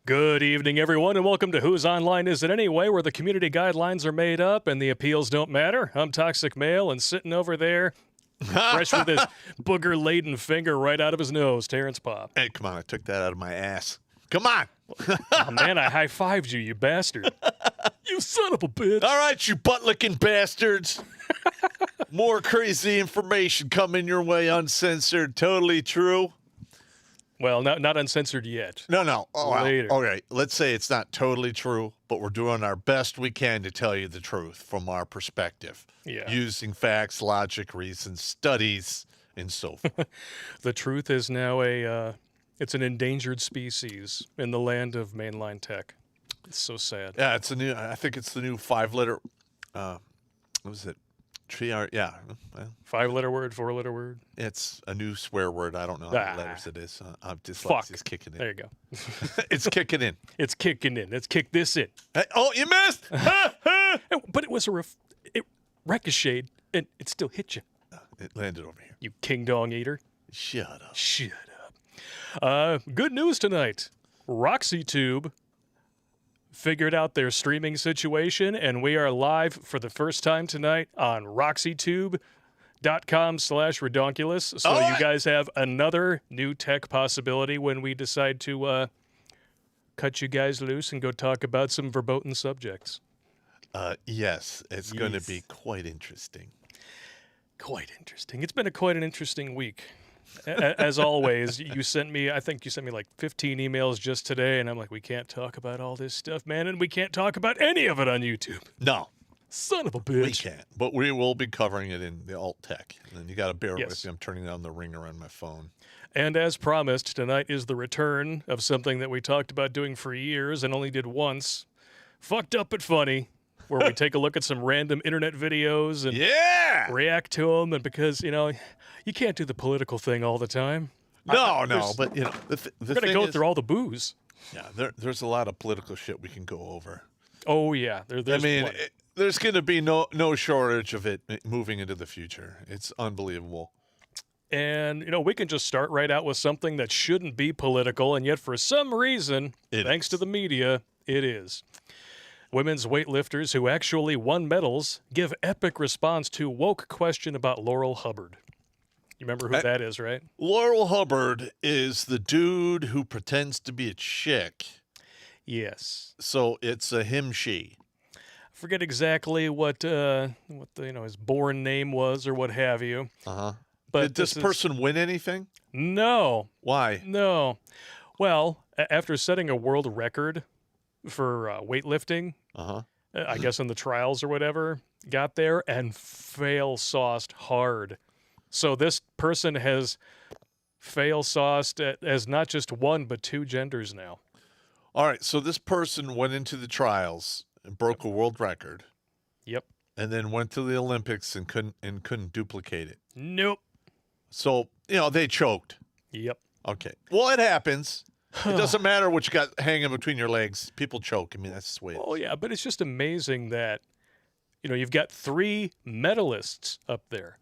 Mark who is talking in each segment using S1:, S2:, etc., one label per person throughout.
S1: Good evening, everyone, and welcome to Whose Online Is It Anyway, where the community guidelines are made up and the appeals don't matter. I'm Toxic Male, and sitting over there, fresh with his booger-laden finger right out of his nose, Terrence Popp.
S2: Hey, come on, I took that out of my ass. Come on.
S1: Oh, man, I high-fived you, you bastard. You son of a bitch.
S2: All right, you butt-licking bastards. More crazy information coming your way, uncensored, totally true.
S1: Well, not uncensored yet.
S2: No. Oh, wow.
S1: Later.
S2: Okay, let's say it's not totally true, but we're doing our best we can to tell you the truth from our perspective.
S1: Yeah.
S2: Using facts, logic, reasons, studies, and so forth.
S1: The truth is now it's an endangered species in the land of mainline tech. It's so sad.
S2: Yeah, I think it's the new 5-letter, what was it? Yeah. Well,
S1: 5-letter word, 4-letter word.
S2: it's a new swear word. I don't know how many letters it is.
S1: Fuck.
S2: Dyslexia's kicking in.
S1: There you go.
S2: It's kicking in.
S1: It's kicking in. Let's kick this in.
S2: Hey, oh, you missed!
S1: But it was it ricocheted, and it still hit you.
S2: It landed over here.
S1: You king dong eater.
S2: Shut up.
S1: Shut up. Good news tonight. RoxyTube figured out their streaming situation, and we are live for the first time tonight on roxytube.com/redonkulous. So you guys have another new tech possibility when we decide to cut you guys loose and go talk about some verboten subjects.
S2: Yes, it's going to be quite interesting.
S1: Quite interesting. It's been quite an interesting week. As always, I think you sent me like 15 emails just today, and I'm like, we can't talk about all this stuff, man, and we can't talk about any of it on YouTube.
S2: No.
S1: Son of a bitch.
S2: We can't, but we will be covering it in the alt tech. And you got to bear
S1: Yes.
S2: with me. I'm turning on the ringer on my phone.
S1: And as promised, tonight is the return of something that we talked about doing for years and only did once. Fucked Up But Funny, where we take a look at some random internet videos and react to them. And because, you can't do the political thing all the time.
S2: No, but, the
S1: We're going to go through all the booze.
S2: Yeah, there's a lot of political shit we can go over.
S1: Oh, yeah. There's plenty.
S2: There's going to be no shortage of it moving into the future. It's unbelievable.
S1: And, we can just start right out with something that shouldn't be political, and yet for some reason, thanks to the media, it is. Women's weightlifters who actually won medals give epic response to woke question about Laurel Hubbard. You remember who that is, right?
S2: Laurel Hubbard is the dude who pretends to be a chick.
S1: Yes.
S2: So it's a him-she.
S1: I forget exactly what his born name was or what have you.
S2: Uh-huh.
S1: But
S2: did this person win anything?
S1: No.
S2: Why?
S1: No. Well, after setting a world record for weightlifting, I guess in the trials or whatever, got there and fail-sauced hard. So this person has fail-sauced as not just one, but two genders now.
S2: All right, so this person went into the trials and broke a world record.
S1: Yep.
S2: And then went to the Olympics and couldn't duplicate it.
S1: Nope.
S2: So, they choked.
S1: Yep.
S2: Okay. Well, it happens. It doesn't matter what you got hanging between your legs. People choke. I mean, that's the way it is.
S1: Oh, yeah, but it's just amazing that, you've got 3 medalists up there.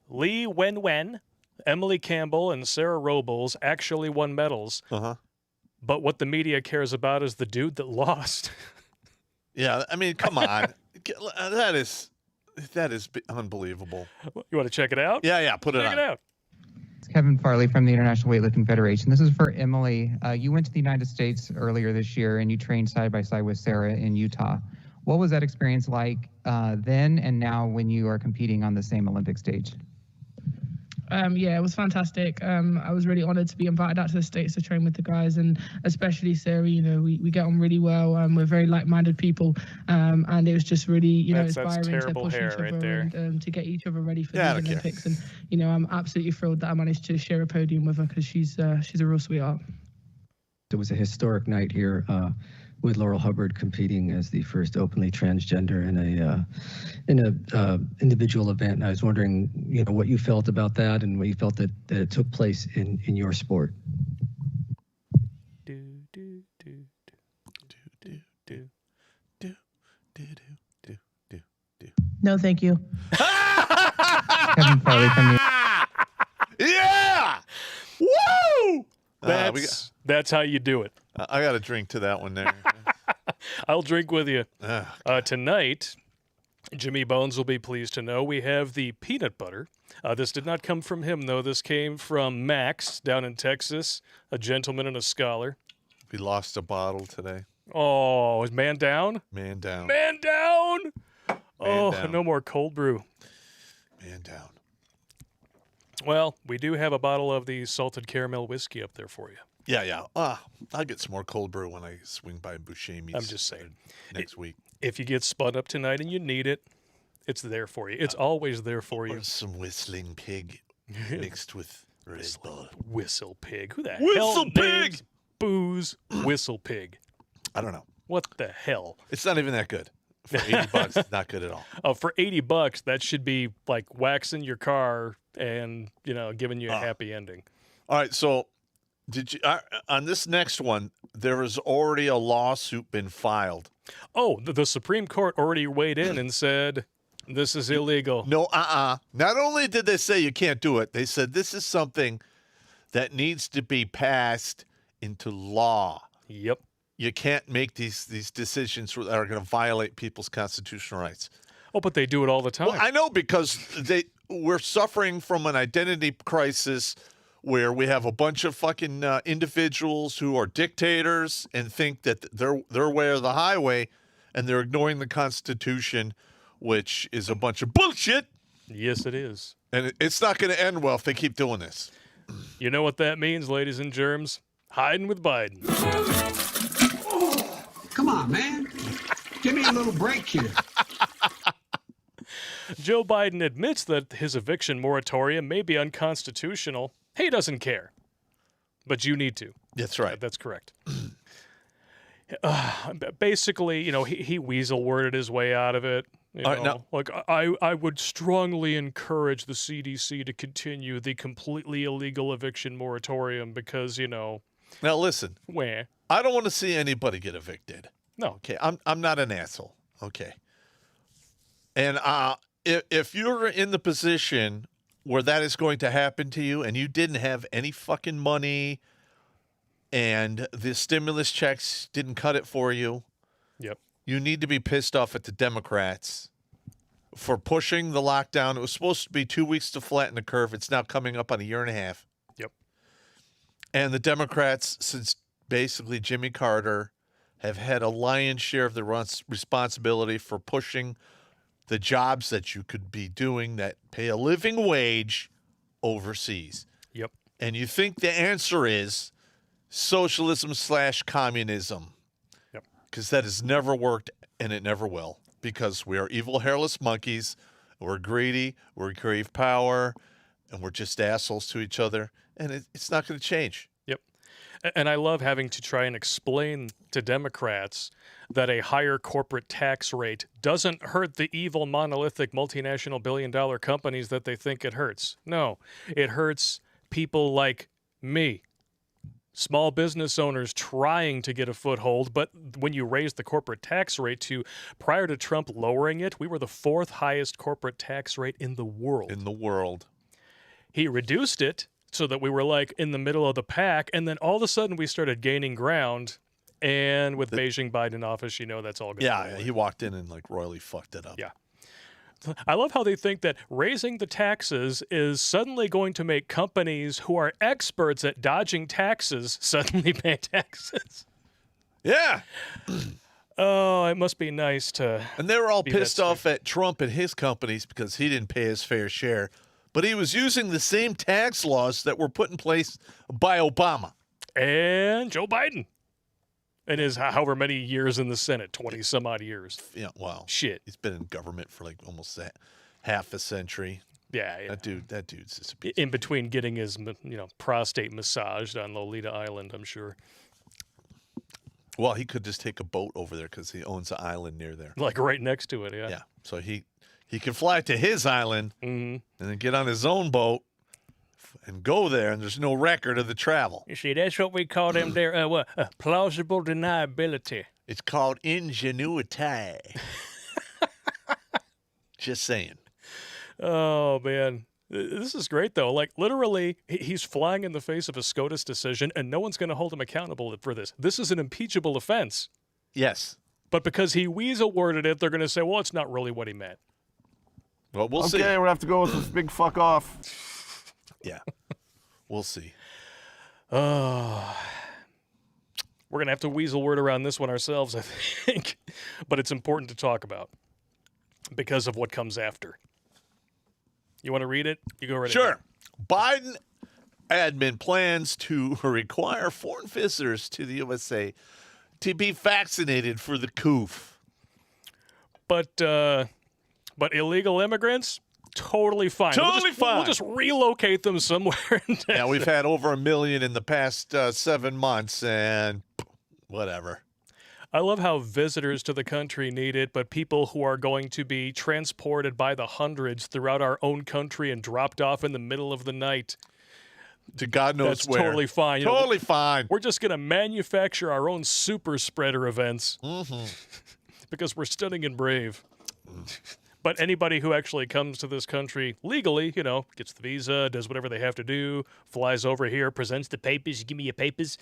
S1: Lee Wen, Emily Campbell, and Sarah Robles actually won medals.
S2: Uh-huh.
S1: But what the media cares about is the dude that lost.
S2: Yeah, I mean, come on. That is unbelievable.
S1: You want to check it out?
S2: Yeah, put it on.
S1: Check it out.
S3: It's Kevin Farley from the International Weightlifting Federation. This is for Emily. You went to the United States earlier this year, and you trained side by side with Sarah in Utah. What was that experience like then and now when you are competing on the same Olympic stage?
S4: Yeah, it was fantastic. I was really honored to be invited out to the States to train with the guys, and especially Sarah. We get on really well. We're very like-minded people, and it was just really,
S1: that's
S4: inspiring to push each other
S1: right there.
S4: And to get each other ready for the Olympics. And I'm absolutely thrilled that I managed to share a podium with her because she's a real sweetheart.
S5: It was a historic night here with Laurel Hubbard competing as the first openly transgender in a individual event. And I was wondering, what you felt about that and what you felt that it took place in your sport.
S4: No, thank you.
S3: Kevin Farley from the
S2: Yeah! Woo!
S1: That's how you do it.
S2: I got a drink to that one there.
S1: I'll drink with you.
S2: Ah,
S1: Tonight, Jimmy Bones will be pleased to know we have the peanut butter. This did not come from him, though. This came from Max down in Texas, a gentleman and a scholar.
S2: we lost a bottle today.
S1: Oh, is man down?
S2: Man down.
S1: Man down! Oh,
S2: down.
S1: no more cold brew.
S2: Man down.
S1: Well, we do have a bottle of the salted caramel whiskey up there for you.
S2: Yeah. I'll get some more cold brew when I swing by Buscemi's.
S1: I'm just saying.
S2: Next week.
S1: If you get spun up tonight and you need it, it's there for you. It's always there for you.
S2: Or some whistling pig mixed with Red Bull.
S1: Whistle pig. Who the
S2: Whistle
S1: hell
S2: pig!
S1: names booze whistle pig?
S2: I don't know.
S1: What the hell?
S2: It's not even that good. For $80, it's not good at all.
S1: Oh, for $80, that should be like waxing your car and, giving you a happy ending.
S2: All right, so did you on this next one? There has already a lawsuit been filed.
S1: Oh, the Supreme Court already weighed in and said this is illegal.
S2: No, Not only did they say you can't do it, they said this is something that needs to be passed into law.
S1: Yep.
S2: You can't make these decisions that are going to violate people's constitutional rights.
S1: Oh, but they do it all the time.
S2: Well, I know because we're suffering from an identity crisis where we have a bunch of fucking individuals who are dictators and think that their way or the highway, and they're ignoring the Constitution, which is a bunch of bullshit.
S1: Yes, it is.
S2: And it's not going to end well if they keep doing this.
S1: You know what that means, ladies and germs? Hiding with Biden.
S6: Come on, man. Give me a little break here.
S1: Joe Biden admits that his eviction moratorium may be unconstitutional. He doesn't care. But you need to.
S2: That's right.
S1: That's correct. Basically, he weasel worded his way out of it. Like I would strongly encourage the CDC to continue the completely illegal eviction moratorium because,
S2: Now listen,
S1: where?
S2: I don't want to see anybody get evicted.
S1: No.
S2: Okay, I'm not an asshole. Okay. And if you're in the position where that is going to happen to you and you didn't have any fucking money and the stimulus checks didn't cut it for you,
S1: Yep.
S2: you need to be pissed off at the Democrats for pushing the lockdown. It was supposed to be 2 weeks to flatten the curve. It's now coming up on a year and a half.
S1: Yep.
S2: And the Democrats, since basically Jimmy Carter, have had a lion's share of the responsibility for pushing the jobs that you could be doing that pay a living wage overseas.
S1: Yep.
S2: And you think the answer is socialism/communism.
S1: Yep.
S2: Because that has never worked and it never will. Because we are evil, hairless monkeys. We're greedy. We crave power. And we're just assholes to each other. And it's not going to change.
S1: Yep. And I love having to try and explain to Democrats that a higher corporate tax rate doesn't hurt the evil, monolithic, multinational billion-dollar companies that they think it hurts. No, it hurts people like me, small business owners trying to get a foothold. But when you raise the corporate tax rate to, prior to Trump lowering it, we were the 4th highest corporate tax rate in the world.
S2: In the world.
S1: He reduced it so that we were like in the middle of the pack, and then all of a sudden we started gaining ground. And with Beijing Biden in office, that's all good.
S2: Yeah, he walked in and royally fucked it up.
S1: Yeah. I love how they think that raising the taxes is suddenly going to make companies who are experts at dodging taxes suddenly pay taxes.
S2: Yeah.
S1: Oh, it must be nice to.
S2: And they were all pissed off at Trump and his companies because he didn't pay his fair share. But he was using the same tax laws that were put in place by Obama.
S1: And Joe Biden. And his however many years in the Senate, 20 some odd years.
S2: Yeah, wow.
S1: Shit.
S2: He's been in government for almost half a century.
S1: Yeah.
S2: That dude's just a piece
S1: in between getting his, prostate massaged on Lolita Island, I'm sure.
S2: Well, he could just take a boat over there because he owns an island near there.
S1: Like right next to it, yeah.
S2: Yeah. So he can fly to his island and then get on his own boat and go there, and there's no record of the travel.
S1: You see, that's what we call them there, plausible deniability.
S2: It's called ingenuity. Just saying.
S1: Oh, man. This is great, though. Like, literally, he's flying in the face of a SCOTUS decision, and no one's going to hold him accountable for this. This is an impeachable offense.
S2: Yes.
S1: But because he weasel worded it, they're going to say, well, it's not really what he meant.
S2: Well, we'll see.
S7: Okay, we're going to have to go with this big fuck off.
S2: Yeah. We'll see.
S1: We're going to have to weasel word around this one ourselves, I think. But it's important to talk about because of what comes after. You want to read it? You go right ahead.
S2: Sure. Biden admin plans to require foreign visitors to the USA to be vaccinated for the coof.
S1: But illegal immigrants, totally fine.
S2: Totally fine.
S1: We'll just relocate them somewhere.
S2: Yeah, we've had over 1 million in the past 7 months, and whatever.
S1: I love how visitors to the country need it, but people who are going to be transported by the hundreds throughout our own country and dropped off in the middle of the night.
S2: To God knows
S1: That's
S2: where.
S1: totally fine. You
S2: Totally fine.
S1: We're just going to manufacture our own super spreader events because we're stunning and brave. But anybody who actually comes to this country legally, gets the visa, does whatever they have to do, flies over here, presents the papers, you give me your papers.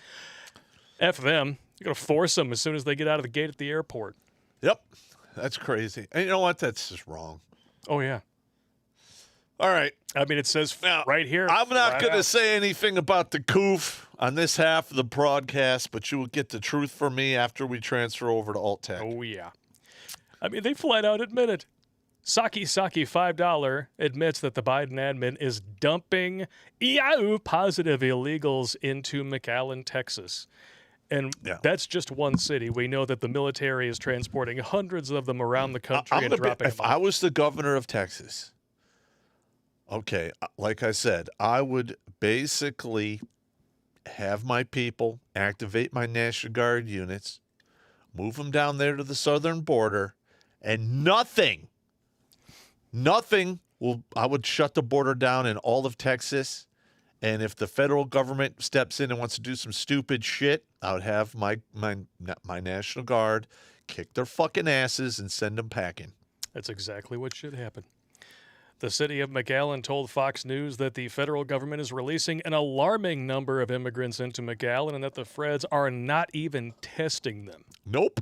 S1: F them. You're going to force them as soon as they get out of the gate at the airport.
S2: Yep. That's crazy. And you know what? That's just wrong.
S1: Oh, yeah.
S2: All right.
S1: I mean, it says
S2: Now,
S1: right here.
S2: I'm not
S1: flat
S2: going to
S1: out.
S2: say anything about the coof on this half of the broadcast, but you will get the truth from me after we transfer over to Alt Tech.
S1: Oh, yeah. I mean, they flat out admit it. Saki $5 admits that the Biden admin is dumping positive illegals into McAllen, Texas. And that's just one city. We know that the military is transporting hundreds of them around the country and dropping
S2: if
S1: them
S2: I
S1: off.
S2: was the governor of Texas, okay, like I said, I would basically have my people activate my National Guard units, move them down there to the southern border, and nothing I would shut the border down in all of Texas. And if the federal government steps in and wants to do some stupid shit, I would have my National Guard kick their fucking asses and send them packing.
S1: That's exactly what should happen. The city of McAllen told Fox News that the federal government is releasing an alarming number of immigrants into McAllen and that the feds are not even testing them.
S2: Nope.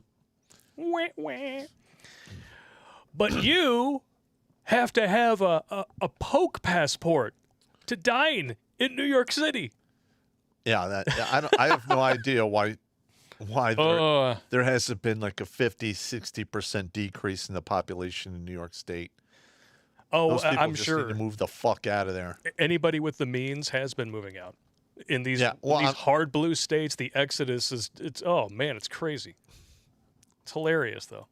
S1: Wah, wah. But you have to have a poke passport to dine in New York City.
S2: Yeah, I have no idea why there hasn't been like a 50-60% decrease in the population in New York State.
S1: Oh,
S2: Those people
S1: I'm
S2: just
S1: sure
S2: need to move the fuck out of there.
S1: anybody with the means has been moving out. In these,
S2: well,
S1: these hard blue states, the exodus it's crazy. It's hilarious though.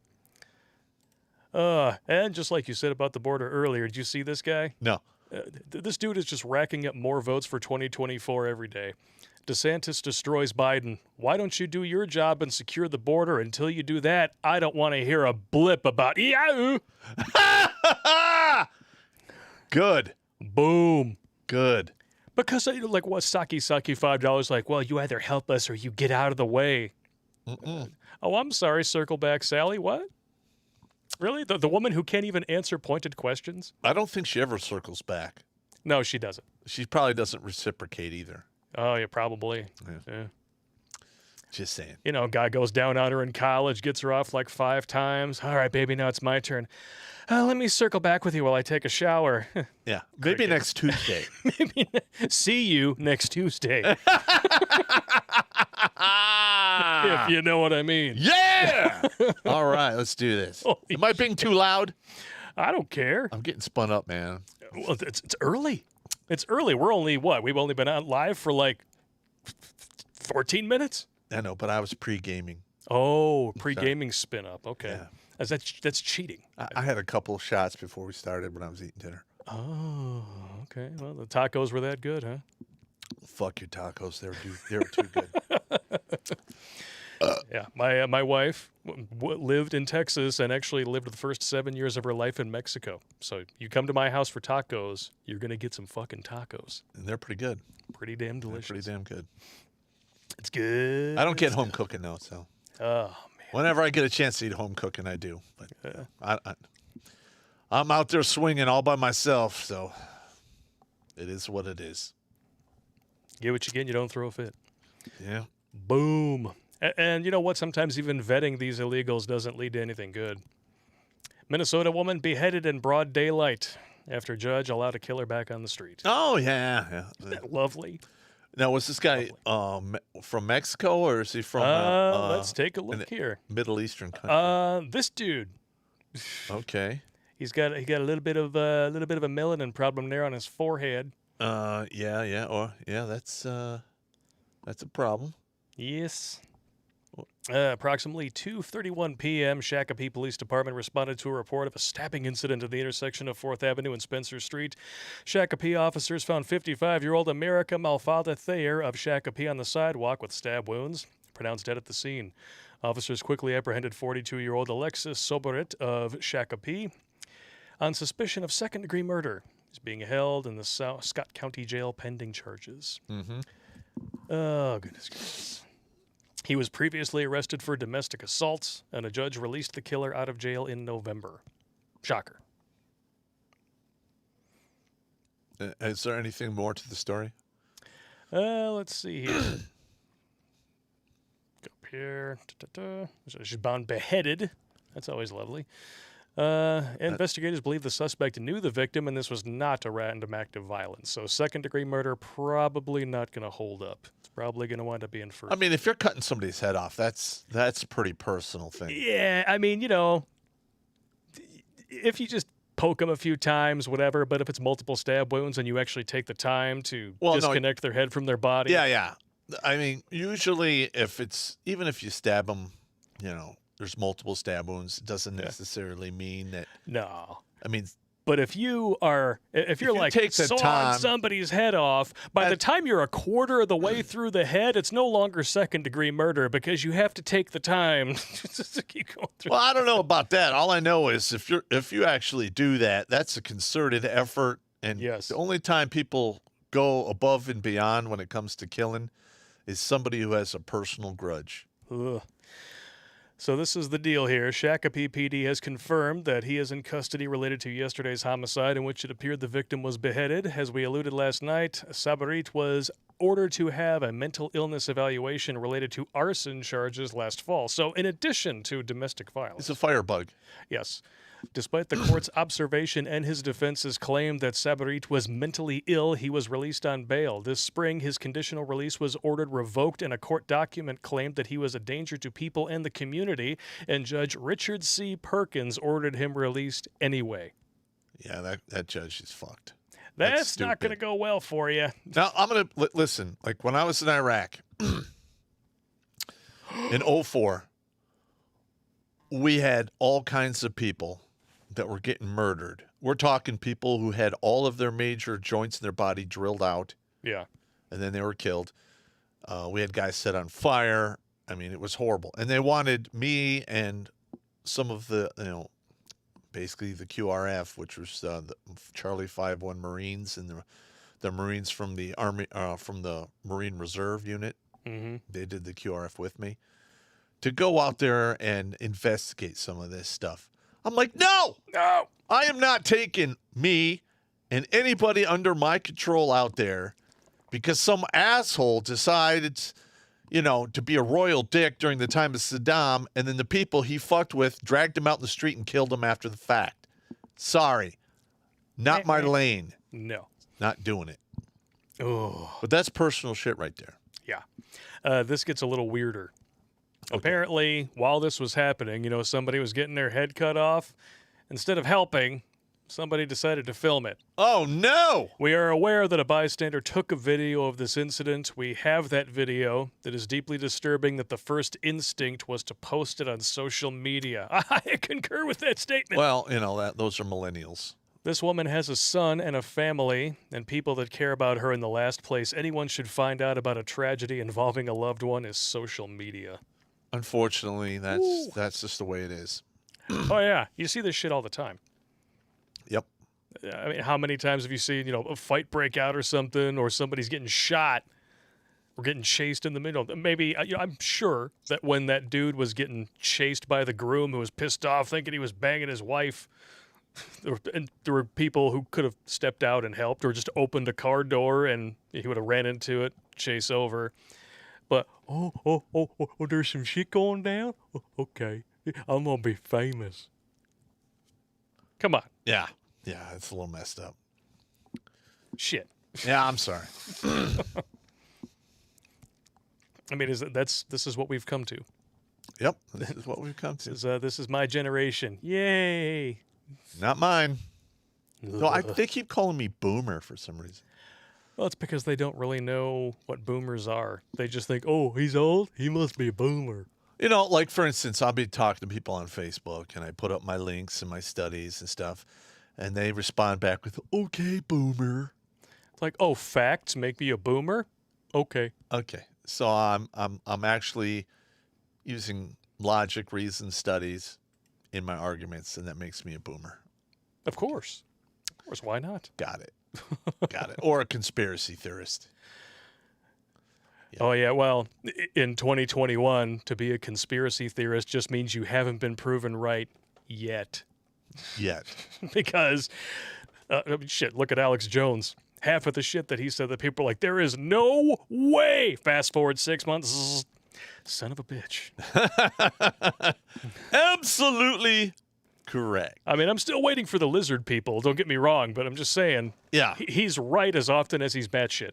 S1: And just like you said about the border earlier, did you see this guy?
S2: No.
S1: This dude is just racking up more votes for 2024 every day. DeSantis destroys Biden. Why don't you do your job and secure the border? Until you do that, I don't want to hear a blip about Yahoo.
S2: Good.
S1: Boom.
S2: Good.
S1: Because like what Saki $5 like, well, you either help us or you get out of the way. Oh, I'm sorry, circle back Sally. What? Really? The woman who can't even answer pointed questions?
S2: I don't think she ever circles back.
S1: No, she doesn't.
S2: She probably doesn't reciprocate either.
S1: Oh, yeah, probably.
S2: Yeah. Just saying.
S1: Guy goes down on her in college, gets her off like 5 times. All right, baby, now it's my turn. Let me circle back with you while I take a shower.
S2: Yeah. Maybe next Tuesday.
S1: See you next Tuesday. If you know what I mean.
S2: Yeah! All right, let's do this. Am I being too loud?
S1: I don't care.
S2: I'm getting spun up, man.
S1: Well, it's early. It's early. We're only, We've only been on live for like 14 minutes?
S2: I know, but I was pre-gaming.
S1: Oh, pre-gaming spin up. Okay.
S2: Yeah.
S1: That's cheating.
S2: I had a couple of shots before we started when I was eating dinner.
S1: Oh, okay. Well, the tacos were that good, huh?
S2: Fuck your tacos. They were too good.
S1: Yeah, my wife lived in Texas and actually lived the first 7 years of her life in Mexico. So you come to my house for tacos, you're going to get some fucking tacos.
S2: And they're pretty good.
S1: Pretty damn delicious.
S2: They're pretty damn good.
S1: It's good.
S2: I don't get home cooking, though, so.
S1: Oh, man.
S2: Whenever I get a chance to eat home cooking, I do. But I'm out there swinging all by myself, so. It is what it is.
S1: Get what you get, and you don't throw a fit.
S2: Yeah.
S1: Boom. And you know what? Sometimes even vetting these illegals doesn't lead to anything good. Minnesota woman beheaded in broad daylight after judge allowed a killer back on the street.
S2: Oh, yeah.
S1: Isn't that lovely?
S2: Now, was this guy from Mexico, or is he from
S1: let's take a look here.
S2: Middle Eastern country?
S1: This dude.
S2: Okay.
S1: He got a little bit of a melanin problem there on his forehead.
S2: Yeah. That's a problem.
S1: Yes. Approximately 2:31 p.m., Shakopee Police Department responded to a report of a stabbing incident at the intersection of 4th Avenue and Spencer Street. Shakopee officers found 55-year-old America Malfada Thayer of Shakopee on the sidewalk with stab wounds, pronounced dead at the scene. Officers quickly apprehended 42-year-old Alexis Soborit of Shakopee on suspicion of second-degree murder. He's being held in the Scott County Jail pending charges.
S2: Mm-hmm.
S1: Oh, goodness gracious. He was previously arrested for domestic assault, and a judge released the killer out of jail in November. Shocker.
S2: Is there anything more to the story?
S1: Let's see here. Go up here. So she's found beheaded. That's always lovely. Investigators believe the suspect knew the victim, and this was not a random act of violence. So second-degree murder probably not going to hold up. It's probably going to wind up being first.
S2: I mean, if you're cutting somebody's head off, that's a pretty personal thing.
S1: Yeah, I mean, if you just poke them a few times, whatever, but if it's multiple stab wounds and you actually take the time to disconnect their head from their body.
S2: Yeah. I mean, usually even if you stab them, there's multiple stab wounds, it doesn't necessarily mean that.
S1: No.
S2: I mean,
S1: but if you're like sawing somebody's head off, by the time you're a quarter of the way through the head, it's no longer second-degree murder because you have to take the time to keep going through.
S2: Well, I don't know about that. All I know is if you actually do that, that's a concerted effort. And the only time people go above and beyond when it comes to killing is somebody who has a personal grudge.
S1: Ugh. So this is the deal here. Shakopee PD has confirmed that he is in custody related to yesterday's homicide in which it appeared the victim was beheaded. As we alluded last night, Sabarit was ordered to have a mental illness evaluation related to arson charges last fall. So in addition to domestic violence.
S2: It's a firebug.
S1: Yes. Despite the court's observation and his defense's claim that Sabarit was mentally ill, he was released on bail. This spring, his conditional release was ordered revoked, and a court document claimed that he was a danger to people and the community, and Judge Richard C. Perkins ordered him released anyway.
S2: Yeah, that judge is fucked.
S1: That's not going to go well for you.
S2: Now, I'm going to listen. Like when I was in Iraq in 2004, we had all kinds of people that were getting murdered. We're talking people who had all of their major joints in their body drilled out.
S1: Yeah.
S2: And then they were killed. We had guys set on fire. I mean, it was horrible. And they wanted me and some of the, basically the QRF, which was the Charlie 5-1 Marines and the Marines from the Army, from the Marine Reserve Unit.
S1: Mm-hmm.
S2: They did the QRF with me to go out there and investigate some of this stuff. I'm like, no, I am not taking me and anybody under my control out there because some asshole decided, to be a royal dick during the time of Saddam, and then the people he fucked with dragged him out in the street and killed him after the fact. Sorry. Not my lane.
S1: No.
S2: Not doing it.
S1: Oh.
S2: But that's personal shit right there.
S1: Yeah. This gets a little weirder. Okay. Apparently, while this was happening, somebody was getting their head cut off. Instead of helping, somebody decided to film it.
S2: Oh, no!
S1: We are aware that a bystander took a video of this incident. We have that video. That is deeply disturbing that the first instinct was to post it on social media. I concur with that statement.
S2: Well, those are millennials.
S1: This woman has a son and a family, and people that care about her in the last place anyone should find out about a tragedy involving a loved one is social media.
S2: Unfortunately, that's just the way it is.
S1: Oh, yeah. You see this shit all the time.
S2: Yep.
S1: I mean, how many times have you seen, a fight break out or something, or somebody's getting shot or getting chased in the middle? Maybe, I'm sure that when that dude was getting chased by the groom who was pissed off thinking he was banging his wife, there were people who could have stepped out and helped, or just opened a car door and he would have ran into it, chase over. But there's some shit going down. Okay, I'm gonna be famous. Come on,
S2: Yeah, it's a little messed up.
S1: shit.
S2: Yeah, I'm sorry.
S1: I mean, this is what we've come to.
S2: Yep, this is what we've come to.
S1: This is my generation. Yay!
S2: Not mine. No, they keep calling me boomer for some reason.
S1: Well, it's because they don't really know what boomers are. They just think, oh, he's old? He must be a boomer.
S2: You know, like, for instance, I'll be talking to people on Facebook, and I put up my links and my studies and stuff, and they respond back with, okay, boomer.
S1: It's like, oh, facts make me a boomer? Okay.
S2: Okay. So I'm actually using logic, reason, studies in my arguments, and that makes me a boomer.
S1: Of course. Of course, why not?
S2: Got it. Got it. Or a conspiracy theorist. Yeah.
S1: Oh, yeah, well, in 2021, to be a conspiracy theorist just means you haven't been proven right yet.
S2: Yet.
S1: Because, shit, look at Alex Jones. Half of the shit that he said that people are like, there is no way. Fast forward 6 months. Son of a bitch.
S2: Absolutely correct.
S1: I mean, I'm still waiting for the lizard people. Don't get me wrong, but I'm just saying.
S2: Yeah.
S1: He's right as often as he's batshit.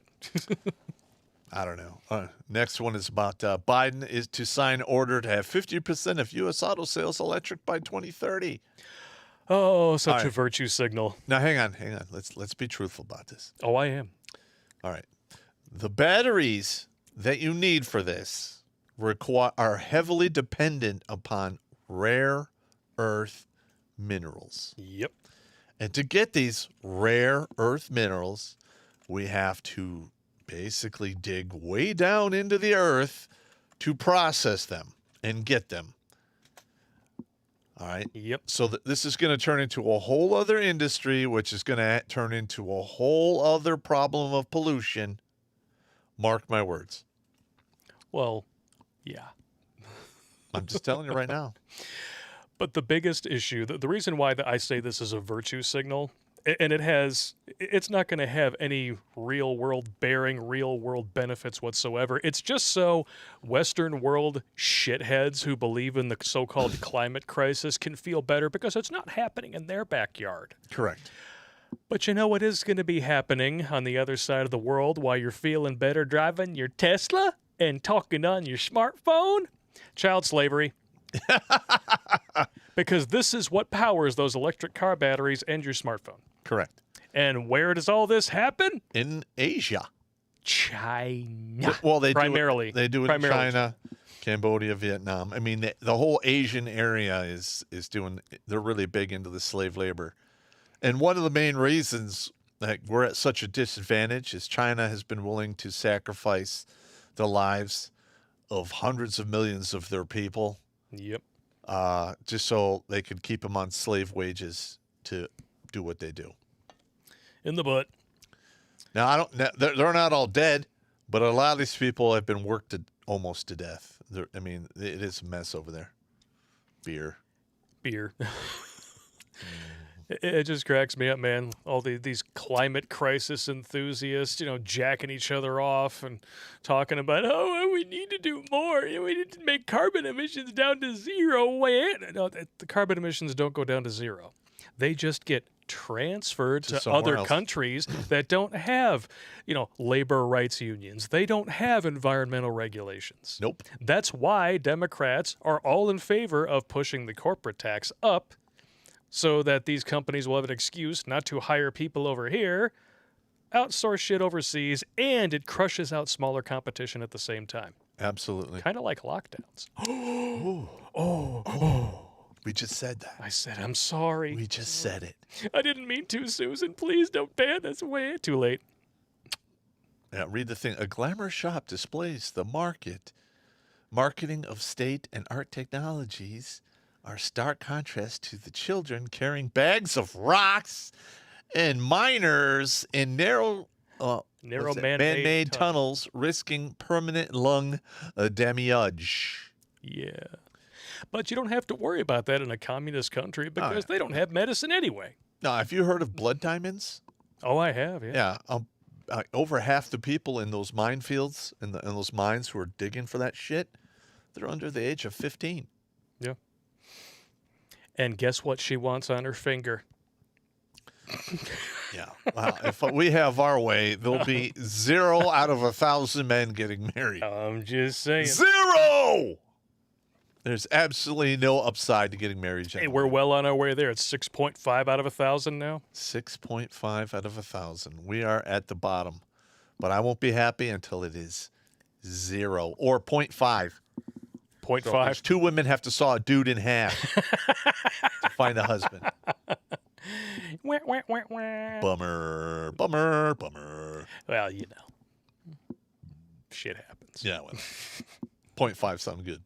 S2: I don't know. Next one is about Biden is to sign order to have 50% of U.S. auto sales electric by 2030.
S1: Oh, such
S2: All
S1: a
S2: right.
S1: virtue signal.
S2: Now, hang on. Let's be truthful about this.
S1: Oh, I am.
S2: All right. The batteries that you need for this are heavily dependent upon rare earth minerals.
S1: Yep.
S2: And to get these rare earth minerals, we have to basically dig way down into the earth to process them and get them. All right.
S1: Yep.
S2: So this is going to turn into a whole other industry, which is going to turn into a whole other problem of pollution. Mark my words.
S1: Well, yeah.
S2: I'm just telling you right now.
S1: But the biggest issue, the reason why I say this is a virtue signal, and it's not going to have any real world benefits whatsoever. It's just so Western world shitheads who believe in the so-called climate crisis can feel better because it's not happening in their backyard.
S2: Correct.
S1: But you know what is going to be happening on the other side of the world while you're feeling better driving your Tesla and talking on your smartphone? Child slavery. Because this is what powers those electric car batteries and your smartphone.
S2: Correct.
S1: And where does all this happen?
S2: In Asia.
S1: China.
S2: Well, they
S1: primarily.
S2: They do it in China, Cambodia, Vietnam. I mean, the whole Asian area is doing. They're really big into the slave labor, and one of the main reasons that we're at such a disadvantage is China has been willing to sacrifice the lives of hundreds of millions of their people.
S1: Yep.
S2: Just so they could keep them on slave wages to do what they do.
S1: In the butt.
S2: Now, they're not all dead, but a lot of these people have been worked almost to death. I mean, it is a mess over there. Beer.
S1: It just cracks me up, man. All these climate crisis enthusiasts, jacking each other off and talking about, we need to do more. We need to make carbon emissions down to zero. No, the carbon emissions don't go down to zero. They just get transferred to other countries that don't have, labor rights unions. They don't have environmental regulations.
S2: Nope.
S1: That's why Democrats are all in favor of pushing the corporate tax up, so that these companies will have an excuse not to hire people over here, outsource shit overseas, and it crushes out smaller competition at the same time.
S2: Absolutely.
S1: Kind of like lockdowns.
S2: We just said that.
S1: I said, I'm sorry.
S2: We just said it.
S1: I didn't mean to, Susan. Please don't ban us. Way too late.
S2: Yeah, read the thing. A glamour shop displays the marketing of state and art technologies are stark contrast to the children carrying bags of rocks and miners in narrow man-made tunnels, risking permanent lung damage.
S1: Yeah. But you don't have to worry about that in a communist country because they don't have medicine anyway.
S2: Now, have you heard of blood diamonds?
S1: Oh, I have, yeah.
S2: Yeah. Over half the people in those minefields, in those mines who are digging for that shit, they're under the age of 15.
S1: Yeah. And guess what she wants on her finger?
S2: Yeah. Wow. If we have our way, there'll be 0 out of 1,000 men getting married.
S1: I'm just saying.
S2: 0! There's absolutely no upside to getting married,
S1: Hey,
S2: gentlemen.
S1: we're well on our way there. It's 6.5 out of 1,000 now.
S2: 6.5 out of 1,000. We are at the bottom. But I won't be happy until it is 0 or 0.5.
S1: 0.5.
S2: 2 women have to saw a dude in half to find a husband.
S1: Wah, wah, wah, wah.
S2: Bummer, bummer, bummer.
S1: Well, you know. Shit happens.
S2: Yeah, well, 0.5 sound good.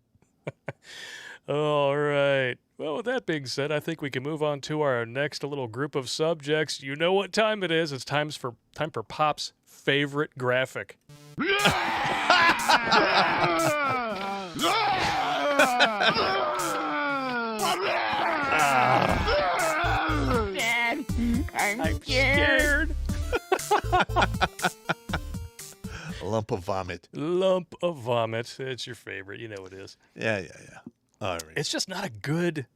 S1: All right. Well, with that being said, I think we can move on to our next little group of subjects. You know what time it is. It's time for Popp's favorite graphic.
S8: Dad, I'm
S1: Scared.
S2: A lump of vomit.
S1: Lump of vomit. It's your favorite. You know it is.
S2: Yeah. All right.
S1: It's just not a good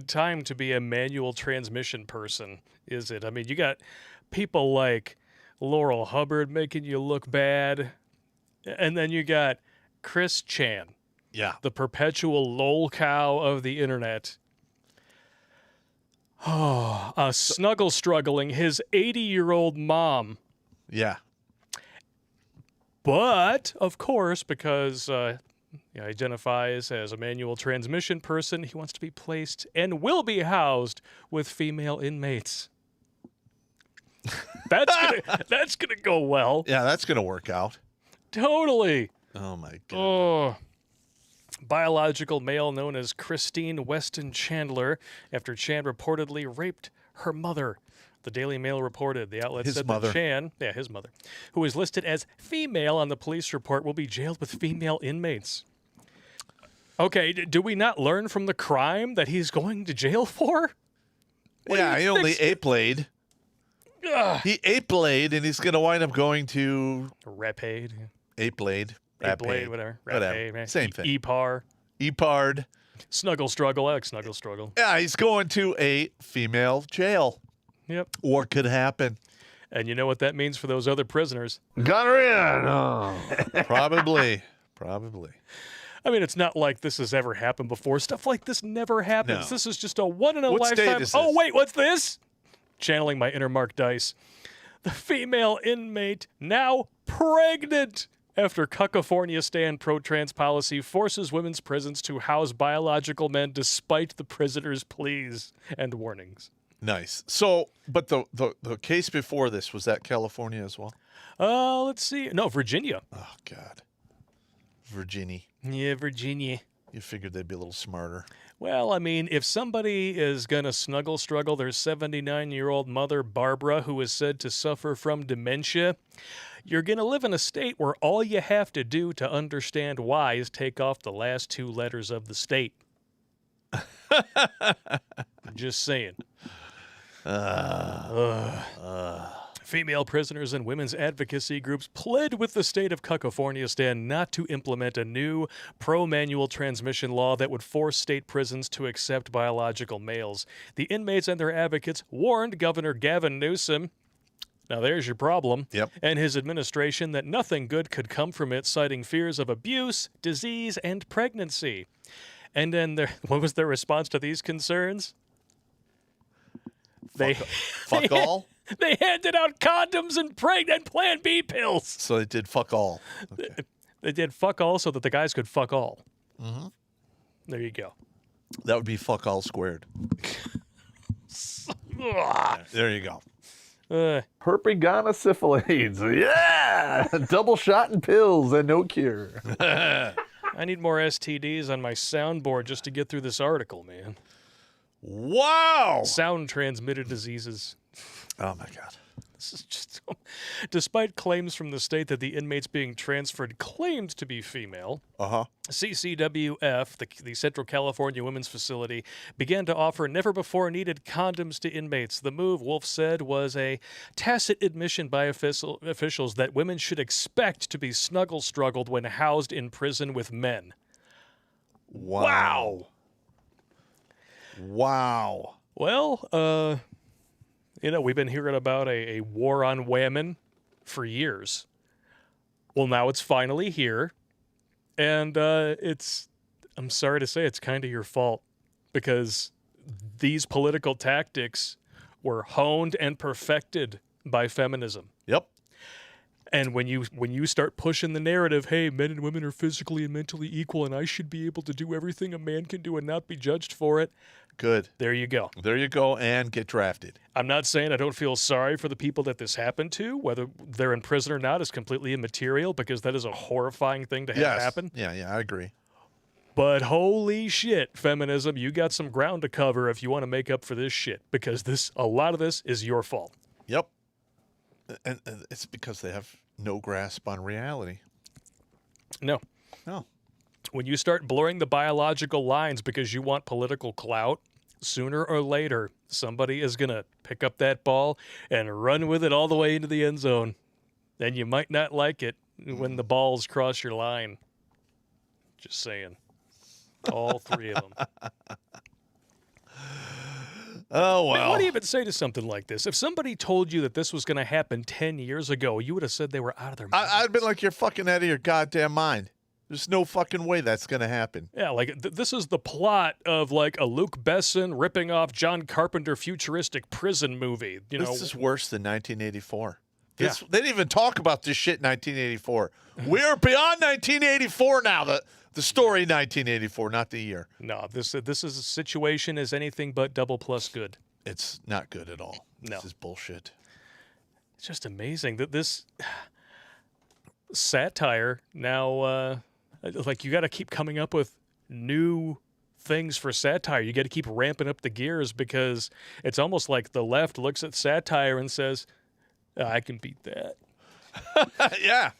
S1: time to be a manual transmission person, is it? I mean, you got people like Laurel Hubbard making you look bad, and then you got Chris Chan,
S2: Yeah.
S1: the perpetual lol cow of the internet. Oh, snuggle struggling his 80-year-old mom.
S2: Yeah.
S1: But, of course, because he identifies as a manual transmission person, he wants to be placed and will be housed with female inmates. That's gonna go well.
S2: Yeah, that's going to work out.
S1: Totally.
S2: Oh, my God.
S1: Oh. Biological male known as Christine Weston Chandler after Chan reportedly raped her mother. The Daily Mail reported. The outlet
S2: His
S1: said
S2: mother.
S1: that Chan, his mother, who is listed as female on the police report, will be jailed with female inmates. Okay, do we not learn from the crime that he's going to jail for? What do
S2: Yeah,
S1: you
S2: he only
S1: think?
S2: ape-laid. He ape-laid, and he's going to wind up going to
S1: Rapade.
S2: ape-laid.
S1: Ape-laid, whatever.
S2: Whatever.
S1: Rapade,
S2: Same thing.
S1: E-par.
S2: Epard.
S1: Snuggle struggle. I like snuggle struggle.
S2: Yeah, he's going to a female jail.
S1: Yep.
S2: What could happen?
S1: And you know what that means for those other prisoners.
S7: Got her in. Oh.
S2: Probably.
S1: I mean, it's not like this has ever happened before. Stuff like this never happens.
S2: No.
S1: This is just a one-in-a-lifetime.
S2: What state is
S1: Oh,
S2: this?
S1: wait, what's this? Channeling my inner Mark Dice. The female inmate now pregnant after California stand pro-trans policy forces women's prisons to house biological men despite the prisoner's pleas and warnings.
S2: Nice. So, but the case before this, was that California as well?
S1: Let's see. No, Virginia.
S2: Oh, God. Virginia.
S1: Yeah, Virginia.
S2: You figured they'd be a little smarter.
S1: Well, I mean, if somebody is going to snuggle struggle their 79-year-old mother, Barbara, who is said to suffer from dementia, you're going to live in a state where all you have to do to understand why is take off the last 2 letters of the state. Just saying. Female prisoners and women's advocacy groups pled with the state of California not to implement a new pro-manual transmission law that would force state prisons to accept biological males. The inmates and their advocates warned Governor Gavin Newsom, now there's your problem,
S2: Yep.
S1: and his administration that nothing good could come from it, citing fears of abuse, disease, and pregnancy. And then what was their response to these concerns?
S2: Fuck all?
S1: They handed out condoms and Plan B pills.
S2: So they did fuck all. Okay.
S1: They did fuck all so that the guys could fuck all.
S2: Mm-hmm.
S1: There you go.
S2: That would be fuck all squared. There you go.
S7: Herpes, gonorrhea, syphilis. Yeah! Double shot and pills and no cure.
S1: I need more STDs on my soundboard just to get through this article, man.
S2: Wow!
S1: Sound transmitted diseases.
S2: Oh, my God.
S1: This is just, despite claims from the state that the inmates being transferred claimed to be female, CCWF, the Central California Women's Facility, began to offer never-before-needed condoms to inmates. The move, Wolf said, was a tacit admission by officials that women should expect to be snuggle-struggled when housed in prison with men.
S2: Wow.
S1: Well, we've been hearing about a war on women for years. Well, now it's finally here. And I'm sorry to say, it's kind of your fault, because these political tactics were honed and perfected by feminism.
S2: Yep.
S1: And when you start pushing the narrative, hey, men and women are physically and mentally equal, and I should be able to do everything a man can do and not be judged for it.
S2: Good.
S1: There you go.
S2: There you go, and get drafted.
S1: I'm not saying I don't feel sorry for the people that this happened to. Whether they're in prison or not is completely immaterial, because that is a horrifying thing to have happen.
S2: Yeah, I agree.
S1: But holy shit, feminism, you got some ground to cover if you want to make up for this shit, because a lot of this is your fault.
S2: Yep. And it's because they have no grasp on reality.
S1: No. When you start blurring the biological lines because you want political clout, sooner or later, somebody is going to pick up that ball and run with it all the way into the end zone. And you might not like it when the balls cross your line. Just saying. All three of them.
S2: Oh, well.
S1: Man, what do you even say to something like this? If somebody told you that this was going to happen 10 years ago, you would have said they were out of their minds.
S2: I'd been like, you're fucking out of your goddamn mind. There's no fucking way that's going to happen.
S1: Yeah, like this is the plot of like a Luc Besson ripping off John Carpenter futuristic prison movie.
S2: This is worse than 1984. They
S1: Yeah.
S2: didn't even talk about this shit in 1984. We're beyond 1984 now. The story 1984, not the year.
S1: No, this is a situation is anything but double plus good.
S2: It's not good at all.
S1: No.
S2: This is bullshit.
S1: It's just amazing that this satire now, like, you got to keep coming up with new things for satire. You got to keep ramping up the gears, because it's almost like the left looks at satire and says, I can beat that.
S2: Yeah.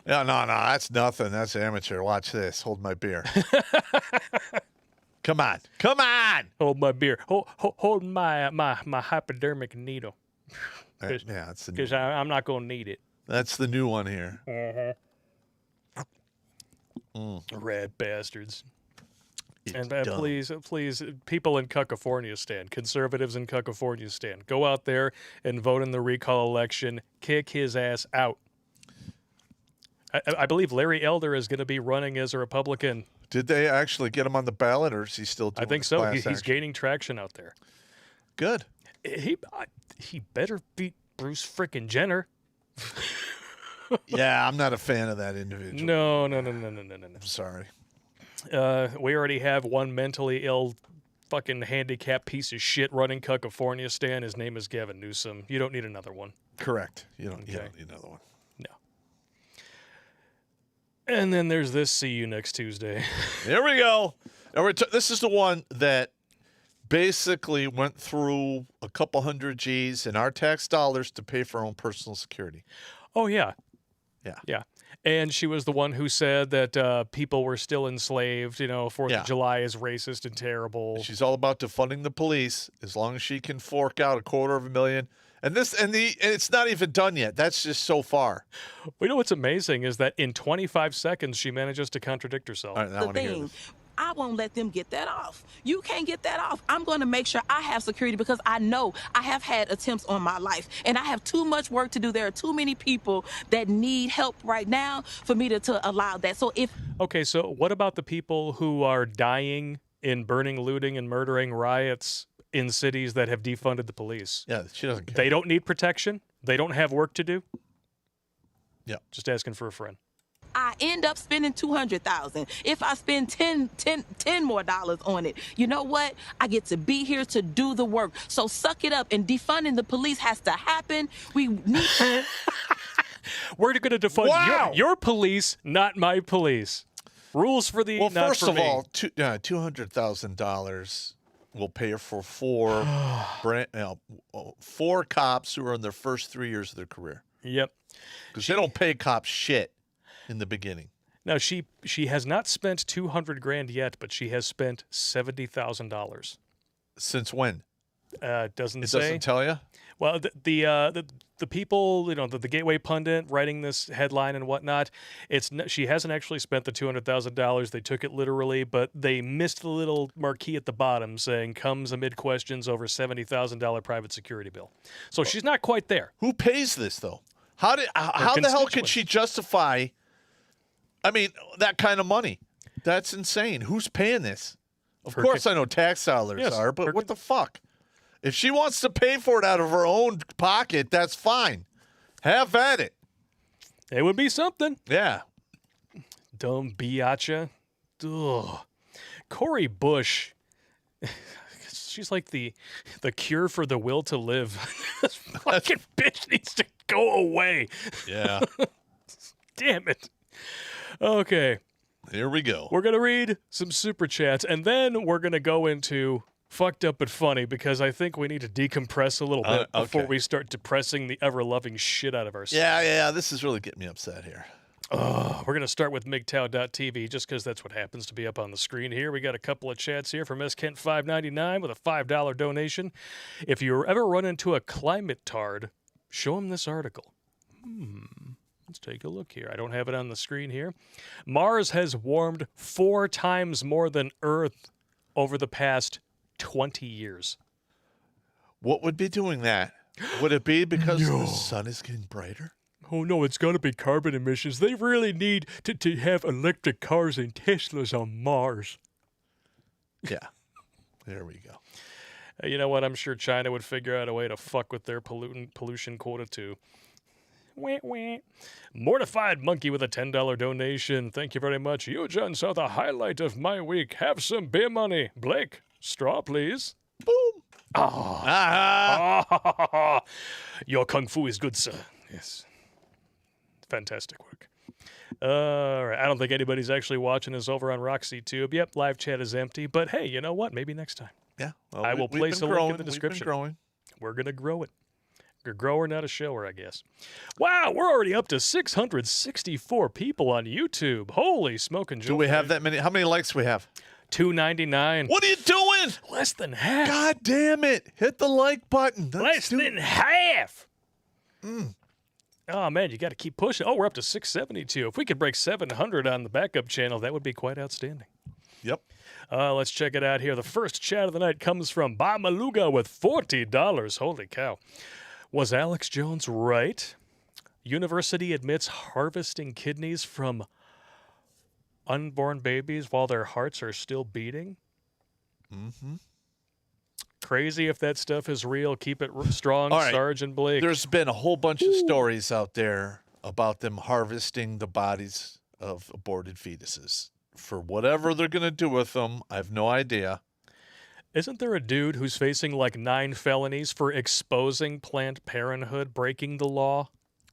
S2: Yeah, no, that's nothing. That's amateur. Watch this. Hold my beer. Come on.
S1: Hold my beer. Hold my hypodermic needle.
S2: Yeah, that's the new
S1: Because I'm not going to need it.
S2: That's the new one here.
S1: Rad bastards.
S2: It's
S1: And
S2: dumb.
S1: please, people in Cuckafornia conservatives in Cuckafornia go out there and vote in the recall election. Kick his ass out. I believe Larry Elder is going to be running as a Republican.
S2: Did they actually get him on the ballot, or is he still doing
S1: I think
S2: his
S1: so.
S2: class
S1: He's
S2: action?
S1: gaining traction out there.
S2: Good.
S1: He better beat Bruce frickin' Jenner.
S2: Yeah, I'm not a fan of that individual.
S1: No.
S2: I'm sorry.
S1: We already have one mentally ill, fucking handicapped piece of shit running Cuckafornia. His name is Gavin Newsom. You don't need another one.
S2: Correct. You don't
S1: Okay.
S2: need another one.
S1: No. And then there's this. See you next Tuesday.
S2: Here we go. Now this is the one that basically went through a couple hundred G's in our tax dollars to pay for our own personal security.
S1: Oh, yeah.
S2: Yeah.
S1: Yeah. And she was the one who said that people were still enslaved. 4th of July is racist and terrible.
S2: She's all about defunding the police as long as she can fork out $250,000. And it's not even done yet. That's just so far.
S1: You know what's amazing is that in 25 seconds she manages to contradict herself.
S2: All right, I want to hear this.
S8: I won't let them get that off. You can't get that off. I'm going to make sure I have security, because I know I have had attempts on my life, and I have too much work to do. There are too many people that need help right now for me to allow that.
S1: Okay, so what about the people who are dying in burning, looting, and murdering riots in cities that have defunded the police?
S2: Yeah, she doesn't care.
S1: They don't need protection? They don't have work to do?
S2: Yeah.
S1: Just asking for a friend.
S8: I end up spending $200,000. If I spend $10 more on it, you know what? I get to be here to do the work. So suck it up, and defunding the police has to happen. We need.
S1: We're going to defund
S2: Wow.
S1: your police, not my police. Rules for the
S2: Well,
S1: not
S2: first
S1: for
S2: of
S1: me.
S2: all, $200,000. will pay for four cops who are in their first 3 years of their career.
S1: Yep.
S2: Because they don't pay cops shit in the beginning.
S1: Now, she has not spent $200,000 yet, but she has spent $70,000.
S2: Since when?
S1: Doesn't
S2: It
S1: say.
S2: doesn't tell you?
S1: Well, the people, the Gateway pundit writing this headline and whatnot, she hasn't actually spent the $200,000. They took it literally, but they missed the little marquee at the bottom saying comes amid questions over $70,000 private security bill. So she's not quite there.
S2: Who pays this though? How the hell could she justify? I mean, that kind of money. That's insane. Who's paying this? Of course, I know tax dollars are, but what the fuck? If she wants to pay for it out of her own pocket, that's fine. Have at it.
S1: It would be something.
S2: Yeah.
S1: Dumb biatcha. Ugh. Cori Bush. She's like the cure for the will to live. This fucking bitch needs to go away.
S2: Yeah.
S1: Damn it. Okay.
S2: Here we go.
S1: We're going to read some super chats, and then we're going to go into fucked up but funny, because I think we need to decompress a little bit before we start depressing the ever-loving shit out of ourselves.
S2: Yeah, this is really getting me upset here.
S1: We're going to start with MGTOW.tv just because that's what happens to be up on the screen here. We got a couple of chats here from SKent599 with a $5 donation. If you ever run into a climate tard, show him this article. Let's take a look here. I don't have it on the screen here. Mars has warmed 4 times more than Earth over the past 20 years.
S2: What would be doing that? Would it be because the sun is getting brighter?
S1: Oh, no, it's got to be carbon emissions. They really need to have electric cars and Teslas on Mars.
S2: Yeah. There we go.
S1: You know what? I'm sure China would figure out a way to fuck with their pollution quota, too. Wah, wah. Mortified Monkey with a $10 donation. Thank you very much. You gents are the highlight of my week. Have some beer money. Blake, straw, please.
S2: Boom.
S1: Your kung fu is good, sir. Yes. Fantastic work. All right. I don't think anybody's actually watching us over on Roxy Tube. Yep, live chat is empty. But hey, you know what? Maybe next time.
S2: Yeah. Well,
S1: I will place a link in the description.
S2: We've been growing.
S1: We're going to grow it. You're a grower, not a shower, I guess. Wow, we're already up to 664 people on YouTube. Holy smoking joy.
S2: Do we have that many? How many likes do we have?
S1: 299.
S2: What are you doing?
S1: Less than half.
S2: God damn it. Hit the like button.
S1: Less than half. Oh, man, you got to keep pushing. Oh, we're up to 672. If we could break 700 on the backup channel, that would be quite outstanding.
S2: Yep.
S1: Let's check it out here. The first chat of the night comes from Ba Maluga with $40. Holy cow. Was Alex Jones right? University admits harvesting kidneys from unborn babies while their hearts are still beating?
S2: Mm-hmm.
S1: Crazy if that stuff is real. Keep it strong,
S2: All right.
S1: Sergeant Blake.
S2: There's been a whole bunch of stories out there about them harvesting the bodies of aborted fetuses. For whatever they're going to do with them, I have no idea.
S1: Isn't there a dude who's facing like 9 felonies for exposing Planned Parenthood, breaking the law?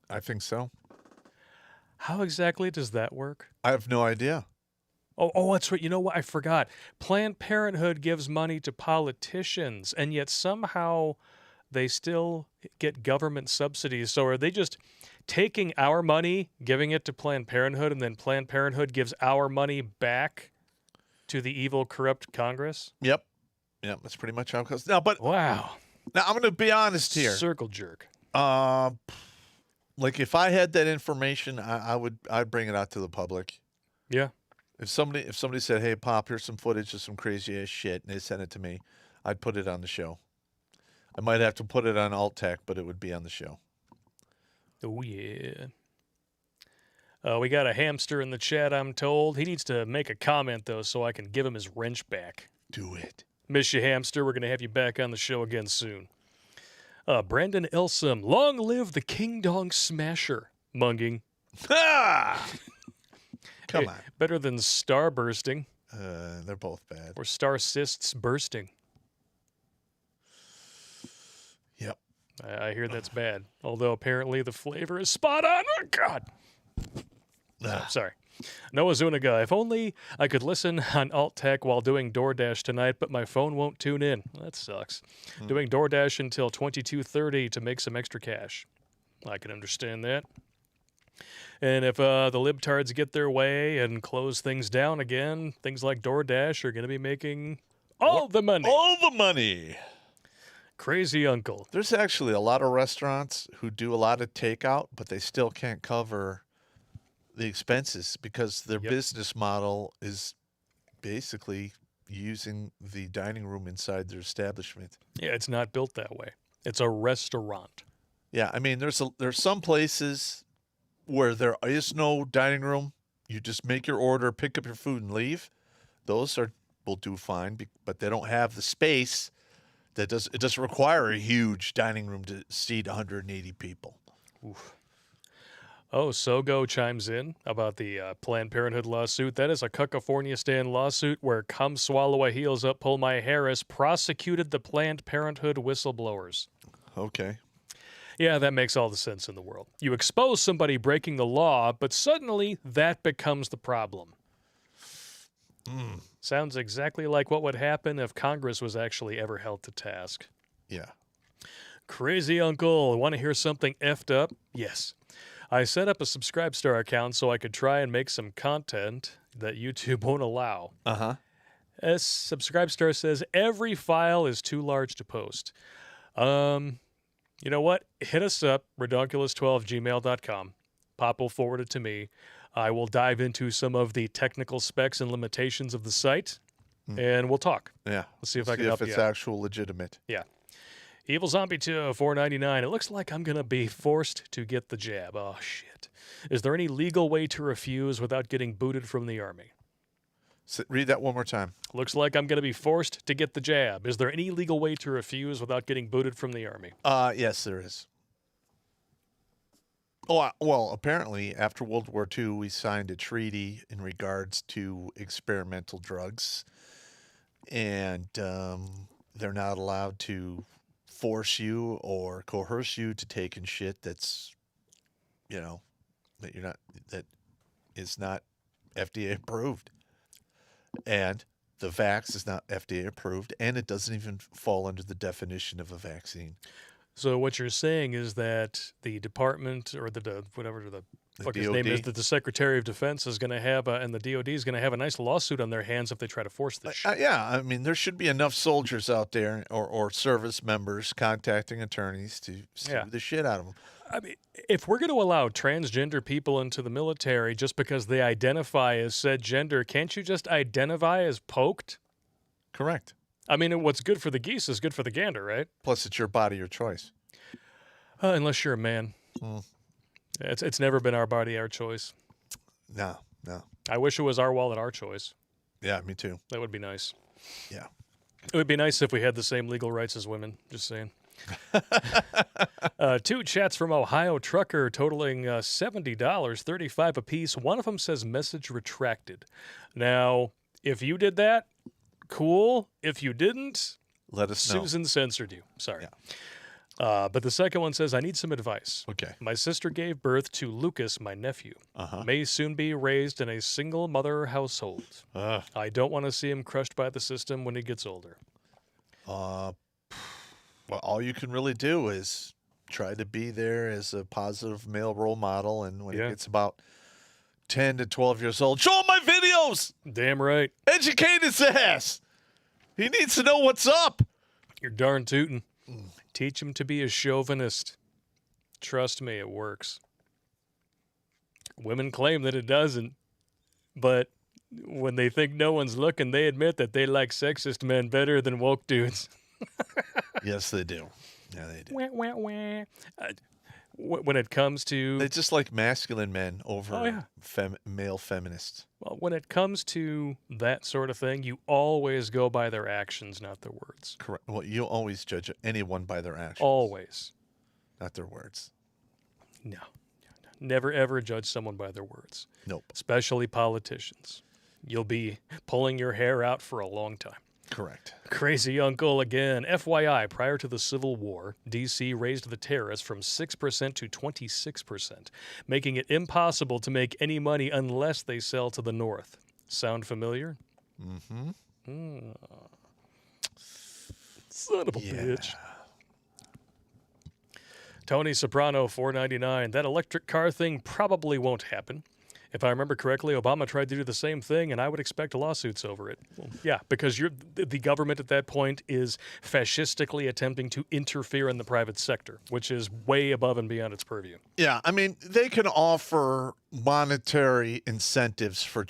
S2: I think so.
S1: How exactly does that work?
S2: I have no idea.
S1: Oh, that's right. You know what? I forgot. Planned Parenthood gives money to politicians, and yet somehow they still get government subsidies. So are they just taking our money, giving it to Planned Parenthood, and then Planned Parenthood gives our money back to the evil, corrupt Congress?
S2: Yep. Yeah, that's pretty much how it goes. Now, but
S1: Wow.
S2: now I'm going to be honest here.
S1: Circle jerk.
S2: Like if I had that information, I'd bring it out to the public.
S1: Yeah.
S2: If somebody said, "Hey, Pop, here's some footage of some crazy ass shit," and they sent it to me, I'd put it on the show. I might have to put it on Alt Tech, but it would be on the show.
S1: Oh, yeah. We got a hamster in the chat, I'm told. He needs to make a comment, though, so I can give him his wrench back.
S2: Do it.
S1: Miss you, hamster. We're going to have you back on the show again soon. Brandon Elsom, long live the King Dong Smasher. Munging.
S2: Ah! Come on.
S1: Better than star bursting.
S2: They're both bad.
S1: Or star cysts bursting.
S2: Yep.
S1: I hear that's bad. Although apparently the flavor is spot on. Oh, God. Sorry. Noah Zuniga, if only I could listen on Alt Tech while doing DoorDash tonight, but my phone won't tune in. That sucks. Doing DoorDash until 22:30 to make some extra cash. I can understand that. And if the libtards get their way and close things down again, things like DoorDash are going to be making all the money.
S2: All the money.
S1: Crazy uncle.
S2: There's actually a lot of restaurants who do a lot of takeout, but they still can't cover the expenses because their business model is basically using the dining room inside their establishment.
S1: Yeah, it's not built that way. It's a restaurant.
S2: Yeah, I mean, there's some places where there is no dining room. You just make your order, pick up your food, and leave. Those will do fine, but they don't have the space. It doesn't require a huge dining room to seat 180 people.
S1: Oof. Oh, Sogo chimes in about the Planned Parenthood lawsuit. That is a California stand lawsuit where Come Swallow a Heels Up, Pull My Harris prosecuted the Planned Parenthood whistleblowers.
S2: Okay.
S1: Yeah, that makes all the sense in the world. You expose somebody breaking the law, but suddenly that becomes the problem. Sounds exactly like what would happen if Congress was actually ever held to task.
S2: Yeah.
S1: Crazy uncle, want to hear something effed up? Yes. I set up a Subscribestar account so I could try and make some content that YouTube won't allow.
S2: Uh-huh.
S1: As Subscribestar says, every file is too large to post. You know what? Hit us up, redonkulous12gmail.com. Pop will forward it to me. I will dive into some of the technical specs and limitations of the site, and we'll talk.
S2: Yeah.
S1: Let's see if I can help you out.
S2: If it's actual legitimate.
S1: Yeah. Evil Zombie 2, $4.99. It looks like I'm going to be forced to get the jab. Oh, shit. Is there any legal way to refuse without getting booted from the Army?
S2: Read that one more time.
S1: Looks like I'm going to be forced to get the jab. Is there any legal way to refuse without getting booted from the Army?
S2: Yes, there is. Oh, well, apparently after World War II, we signed a treaty in regards to experimental drugs, and they're not allowed to force you or coerce you to take in shit that's, that is not FDA approved. And the vax is not FDA approved, and it doesn't even fall under the definition of a vaccine.
S1: So what you're saying is that the department or the whatever the fuck his name is, that the Secretary of Defense is going to have, and the DOD is going to have a nice lawsuit on their hands if they try to force this shit.
S2: Yeah, I mean, there should be enough soldiers out there or service members contacting attorneys to sue the shit out of them.
S1: I mean, if we're going to allow transgender people into the military just because they identify as said gender, can't you just identify as poked?
S2: Correct.
S1: I mean, what's good for the geese is good for the gander, right?
S2: Plus, it's your body, your choice.
S1: Unless you're a man. It's never been our body, our choice.
S2: No.
S1: I wish it was our wallet, our choice.
S2: Yeah, me too.
S1: That would be nice.
S2: Yeah. It
S1: would be nice if we had the same legal rights as women, just saying. 2 chats from Ohio trucker totaling $70, $35 apiece. One of them says message retracted. Now, if you did that, cool. If you didn't,
S2: let us know.
S1: Susan censored you. Sorry.
S2: Yeah.
S1: But the second one says, I need some advice.
S2: Okay.
S1: My sister gave birth to Lucas, my nephew. May soon be raised in a single mother household. I don't want to see him crushed by the system when he gets older.
S2: Well, all you can really do is try to be there as a positive male role model. And when he gets about 10 to 12 years old, show him my videos.
S1: Damn right.
S2: Educate his ass. He needs to know what's up.
S1: You're darn tootin'. Teach him to be a chauvinist. Trust me, it works. Women claim that it doesn't, but when they think no one's looking, they admit that they like sexist men better than woke dudes.
S2: Yes, they do. Yeah, they do.
S1: Wah, wah, wah. When it comes to...
S2: They just like masculine men over male feminists.
S1: Well, when it comes to that sort of thing, you always go by their actions, not their words.
S2: Correct. Well, you always judge anyone by their actions.
S1: Always.
S2: Not their words.
S1: No. Never, ever judge someone by their words.
S2: Nope.
S1: Especially politicians. You'll be pulling your hair out for a long time.
S2: Correct.
S1: Crazy uncle again. FYI, prior to the Civil War, D.C. raised the tariffs from 6% to 26%, making it impossible to make any money unless they sell to the North. Sound familiar?
S2: Mm-hmm.
S1: Son of a bitch. Tony Soprano, $4.99. That electric car thing probably won't happen. If I remember correctly, Obama tried to do the same thing, and I would expect lawsuits over it. Well, yeah, because the government at that point is fascistically attempting to interfere in the private sector, which is way above and beyond its purview.
S2: Yeah, I mean, they can offer monetary incentives for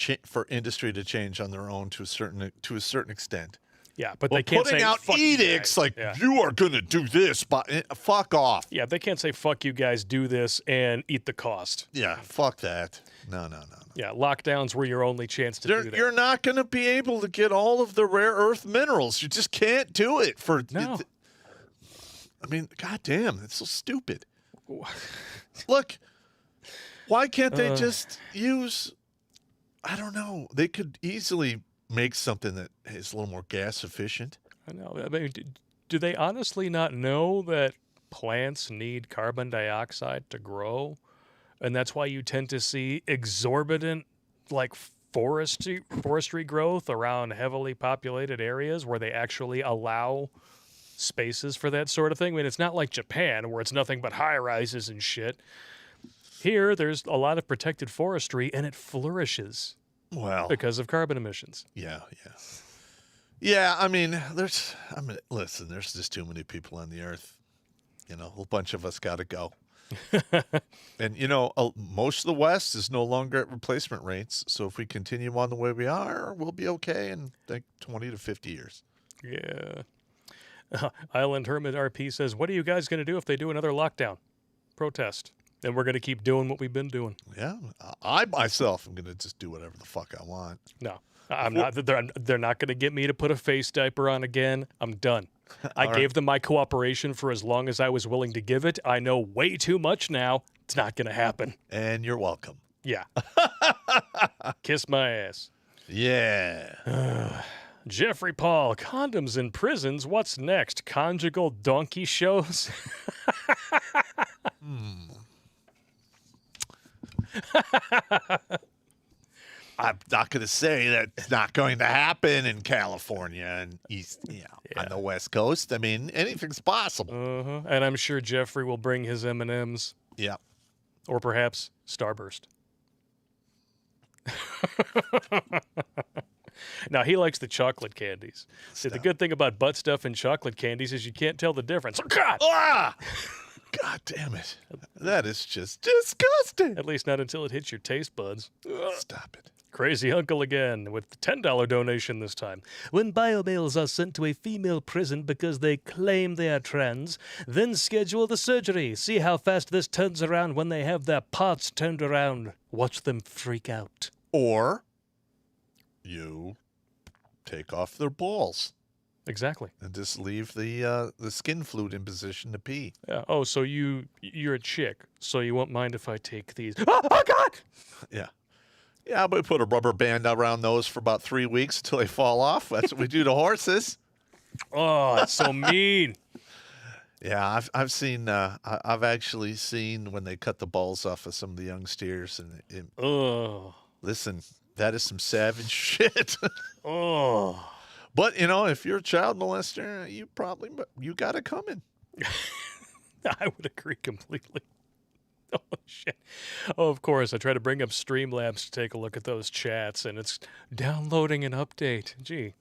S2: industry to change on their own to a certain extent.
S1: Yeah, but they can't
S2: putting
S1: say
S2: out
S1: fuck
S2: edicts
S1: you
S2: like
S1: guys.
S2: you are going to do this, but fuck off.
S1: Yeah, they can't say fuck you guys, do this, and eat the cost.
S2: Yeah, fuck that. No.
S1: Yeah, lockdowns were your only chance to do that.
S2: You're not going to be able to get all of the rare earth minerals. You just can't do it. I mean, goddamn, it's so stupid. Look, why can't they just use? I don't know. They could easily make something that is a little more gas efficient.
S1: I know. I mean, do they honestly not know that plants need carbon dioxide to grow? And that's why you tend to see exorbitant, like, forestry growth around heavily populated areas where they actually allow spaces for that sort of thing. I mean, it's not like Japan where it's nothing but high-rises and shit. Here, there's a lot of protected forestry, and it flourishes.
S2: Well,
S1: because of carbon emissions.
S2: Yeah. I mean, listen, there's just too many people on the earth. You know, a whole bunch of us got to go. And, most of the West is no longer at replacement rates. So if we continue on the way we are, we'll be okay in like 20 to 50 years.
S1: Yeah. Island Hermit RP says, what are you guys going to do if they do another lockdown? Protest. And we're going to keep doing what we've been doing.
S2: Yeah. I myself am going to just do whatever the fuck I want.
S1: No, I'm not. They're not going to get me to put a face diaper on again. I'm done. I gave them my cooperation for as long as I was willing to give it. I know way too much now. It's not going to happen.
S2: And you're welcome.
S1: Yeah. Kiss my ass.
S2: Yeah.
S1: Jeffrey Paul, condoms in prisons. What's next? Conjugal donkey shows?
S2: I'm not going to say that's not going to happen in California and on the West Coast. I mean, anything's possible.
S1: And I'm sure Jeffrey will bring his M&Ms.
S2: Yeah.
S1: Or perhaps Starburst. Now, he likes the chocolate candies. See, the good thing about butt stuff and chocolate candies is you can't tell the difference. Oh, God!
S2: Ah! God damn it. That is just disgusting.
S1: At least not until it hits your taste buds.
S2: Stop it.
S1: Crazy uncle again with the $10 donation this time. When biomales are sent to a female prison because they claim they are trans, then schedule the surgery. See how fast this turns around when they have their parts turned around. Watch them freak out.
S2: Or you take off their balls.
S1: Exactly.
S2: And just leave the skin flute in position to pee.
S1: Yeah. Oh, so you're a chick, so you won't mind if I take these. Oh, God!
S2: Yeah. Yeah, but we put a rubber band around those for about 3 weeks until they fall off. That's what we do to horses.
S1: Oh, it's so mean.
S2: Yeah, I've seen. I've actually seen when they cut the balls off of some of the young steers, and listen, that is some savage shit. But if you're a child molester, you got it coming.
S1: I would agree completely. Oh, shit. Oh, of course. I try to bring up Streamlabs to take a look at those chats, and it's downloading an update. Gee,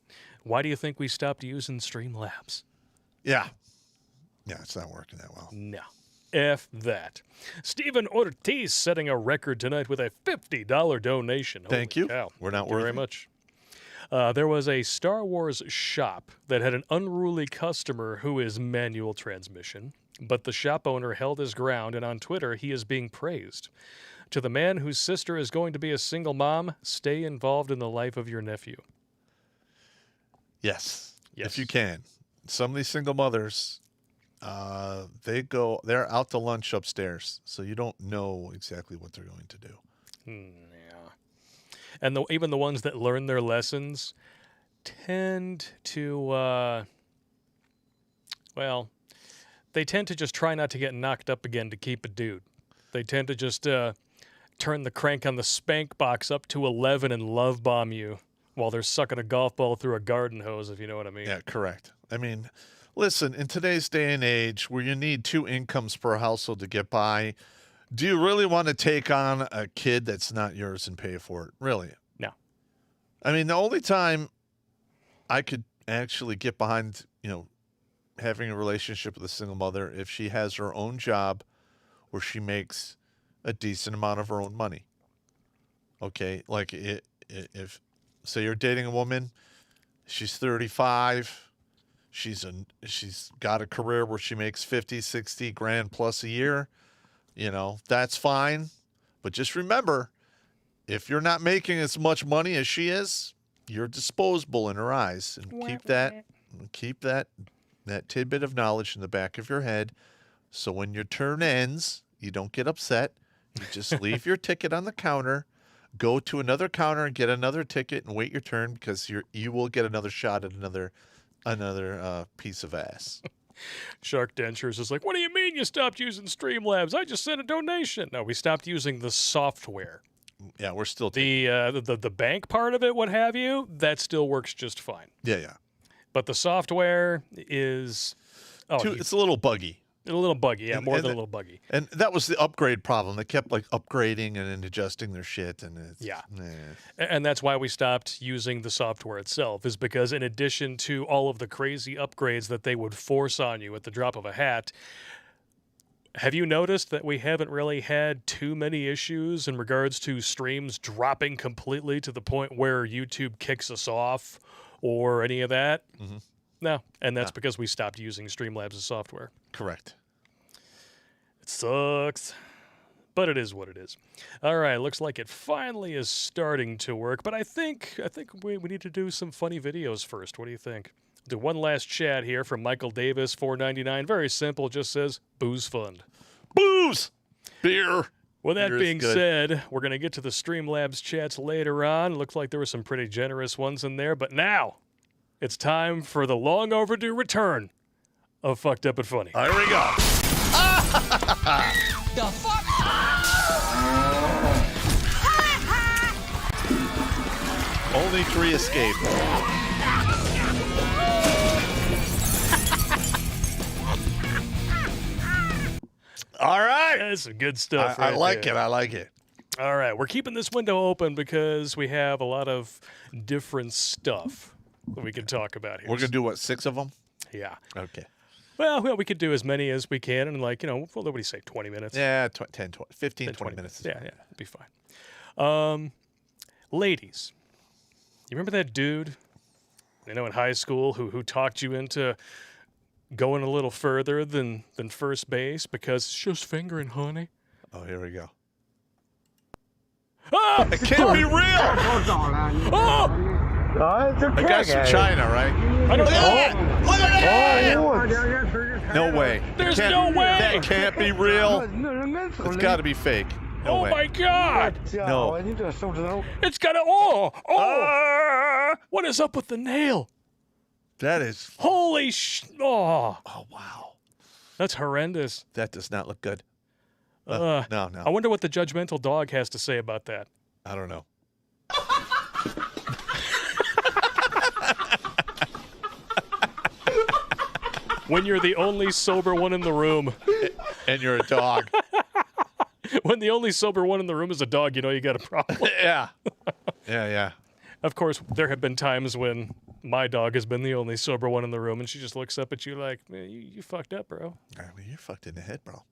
S1: why do you think we stopped using Streamlabs?
S2: Yeah. Yeah, it's not working that well.
S1: No. F that. Stephen Ortiz setting a record tonight with a $50 donation.
S2: Thank you. Cow. We're not worthy.
S1: Very much. There was a Star Wars shop that had an unruly customer who is manual transmission, but the shop owner held his ground, and on Twitter, he is being praised. To the man whose sister is going to be a single mom, stay involved in the life of your nephew.
S2: Yes. If you can. Some of these single mothers, they're out to lunch upstairs, so you don't know exactly what they're going to do.
S1: Yeah. And even the ones that learn their lessons, tend to, they tend to just try not to get knocked up again to keep a dude. They tend to just turn the crank on the spank box up to 11 and love bomb you while they're sucking a golf ball through a garden hose, if you know what I mean.
S2: Yeah, correct. I mean, listen, in today's day and age where you need 2 incomes per household to get by, do you really want to take on a kid that's not yours and pay for it? Really?
S1: No.
S2: I mean, the only time I could actually get behind, having a relationship with a single mother if she has her own job where she makes a decent amount of her own money. Okay? Like if say you're dating a woman, she's 35, she's got a career where she makes 50, 60 grand plus a year, that's fine. But just remember, if you're not making as much money as she is, you're disposable in her eyes. And keep that tidbit of knowledge in the back of your head, so when your turn ends, you don't get upset. You just leave your ticket on the counter, go to another counter and get another ticket and wait your turn, because you will get another shot at another piece of ass.
S1: Shark Dentures is like, what do you mean you stopped using Streamlabs? I just sent a donation. No, we stopped using the software.
S2: Yeah, we're still
S1: the bank part of it, what have you, that still works just fine.
S2: Yeah.
S1: But the software is...
S2: it's a little buggy.
S1: A little buggy, yeah, more than a little buggy.
S2: And that was the upgrade problem. They kept upgrading and adjusting their shit. And
S1: And that's why we stopped using the software itself, is because in addition to all of the crazy upgrades that they would force on you at the drop of a hat, have you noticed that we haven't really had too many issues in regards to streams dropping completely to the point where YouTube kicks us off or any of that?
S2: Mm-hmm.
S1: No, and that's because we stopped using Streamlabs' software.
S2: Correct.
S1: It sucks, but it is what it is. All right, looks like it finally is starting to work, but I think we need to do some funny videos first. What do you think? Do one last chat here from Michael Davis, $4.99. Very simple, just says booze fund.
S2: Booze! Beer!
S1: With that being said, we're going to get to the Streamlabs chats later on. Looks like there were some pretty generous ones in there, but now it's time for the long overdue return of Fucked Up and Funny.
S2: Here we go.
S8: The fuck?
S2: Only 3 escaped. All right.
S1: That's some good stuff.
S2: I like it. I like it.
S1: All right. We're keeping this window open because we have a lot of different stuff that we can talk about here.
S2: We're going to do, what, 6 of them?
S1: Yeah.
S2: Okay.
S1: Well, we could do as many as we can in, what do we say, 20 minutes?
S2: Yeah, 10, 20, 15, 20 minutes.
S1: Yeah, it'd be fine. Ladies, you remember that dude, in high school who talked you into going a little further than first base because it's just fingering, honey?
S2: Oh, here we go.
S1: Ah!
S2: It can't be real!
S1: Oh!
S2: That guy's from China, right?
S1: I don't
S2: Look at
S1: know.
S2: that! Look at that! No way.
S1: There's no way!
S2: That can't be real. It's got to be fake. No way.
S1: My God!
S2: No.
S1: It's got to... What is up with the nail?
S2: That is...
S1: Holy
S2: Oh, wow.
S1: That's horrendous.
S2: That does not look good.
S1: No.
S2: No.
S1: I wonder what the judgmental dog has to say about that.
S2: I don't know.
S1: When you're the only sober one in the room.
S2: And you're a dog.
S1: When the only sober one in the room is a dog, you got a problem.
S2: Yeah. Yeah.
S1: Of course, there have been times when my dog has been the only sober one in the room, and she just looks up at you like, man, you fucked up, bro.
S2: I mean, you're fucked in the head, bro.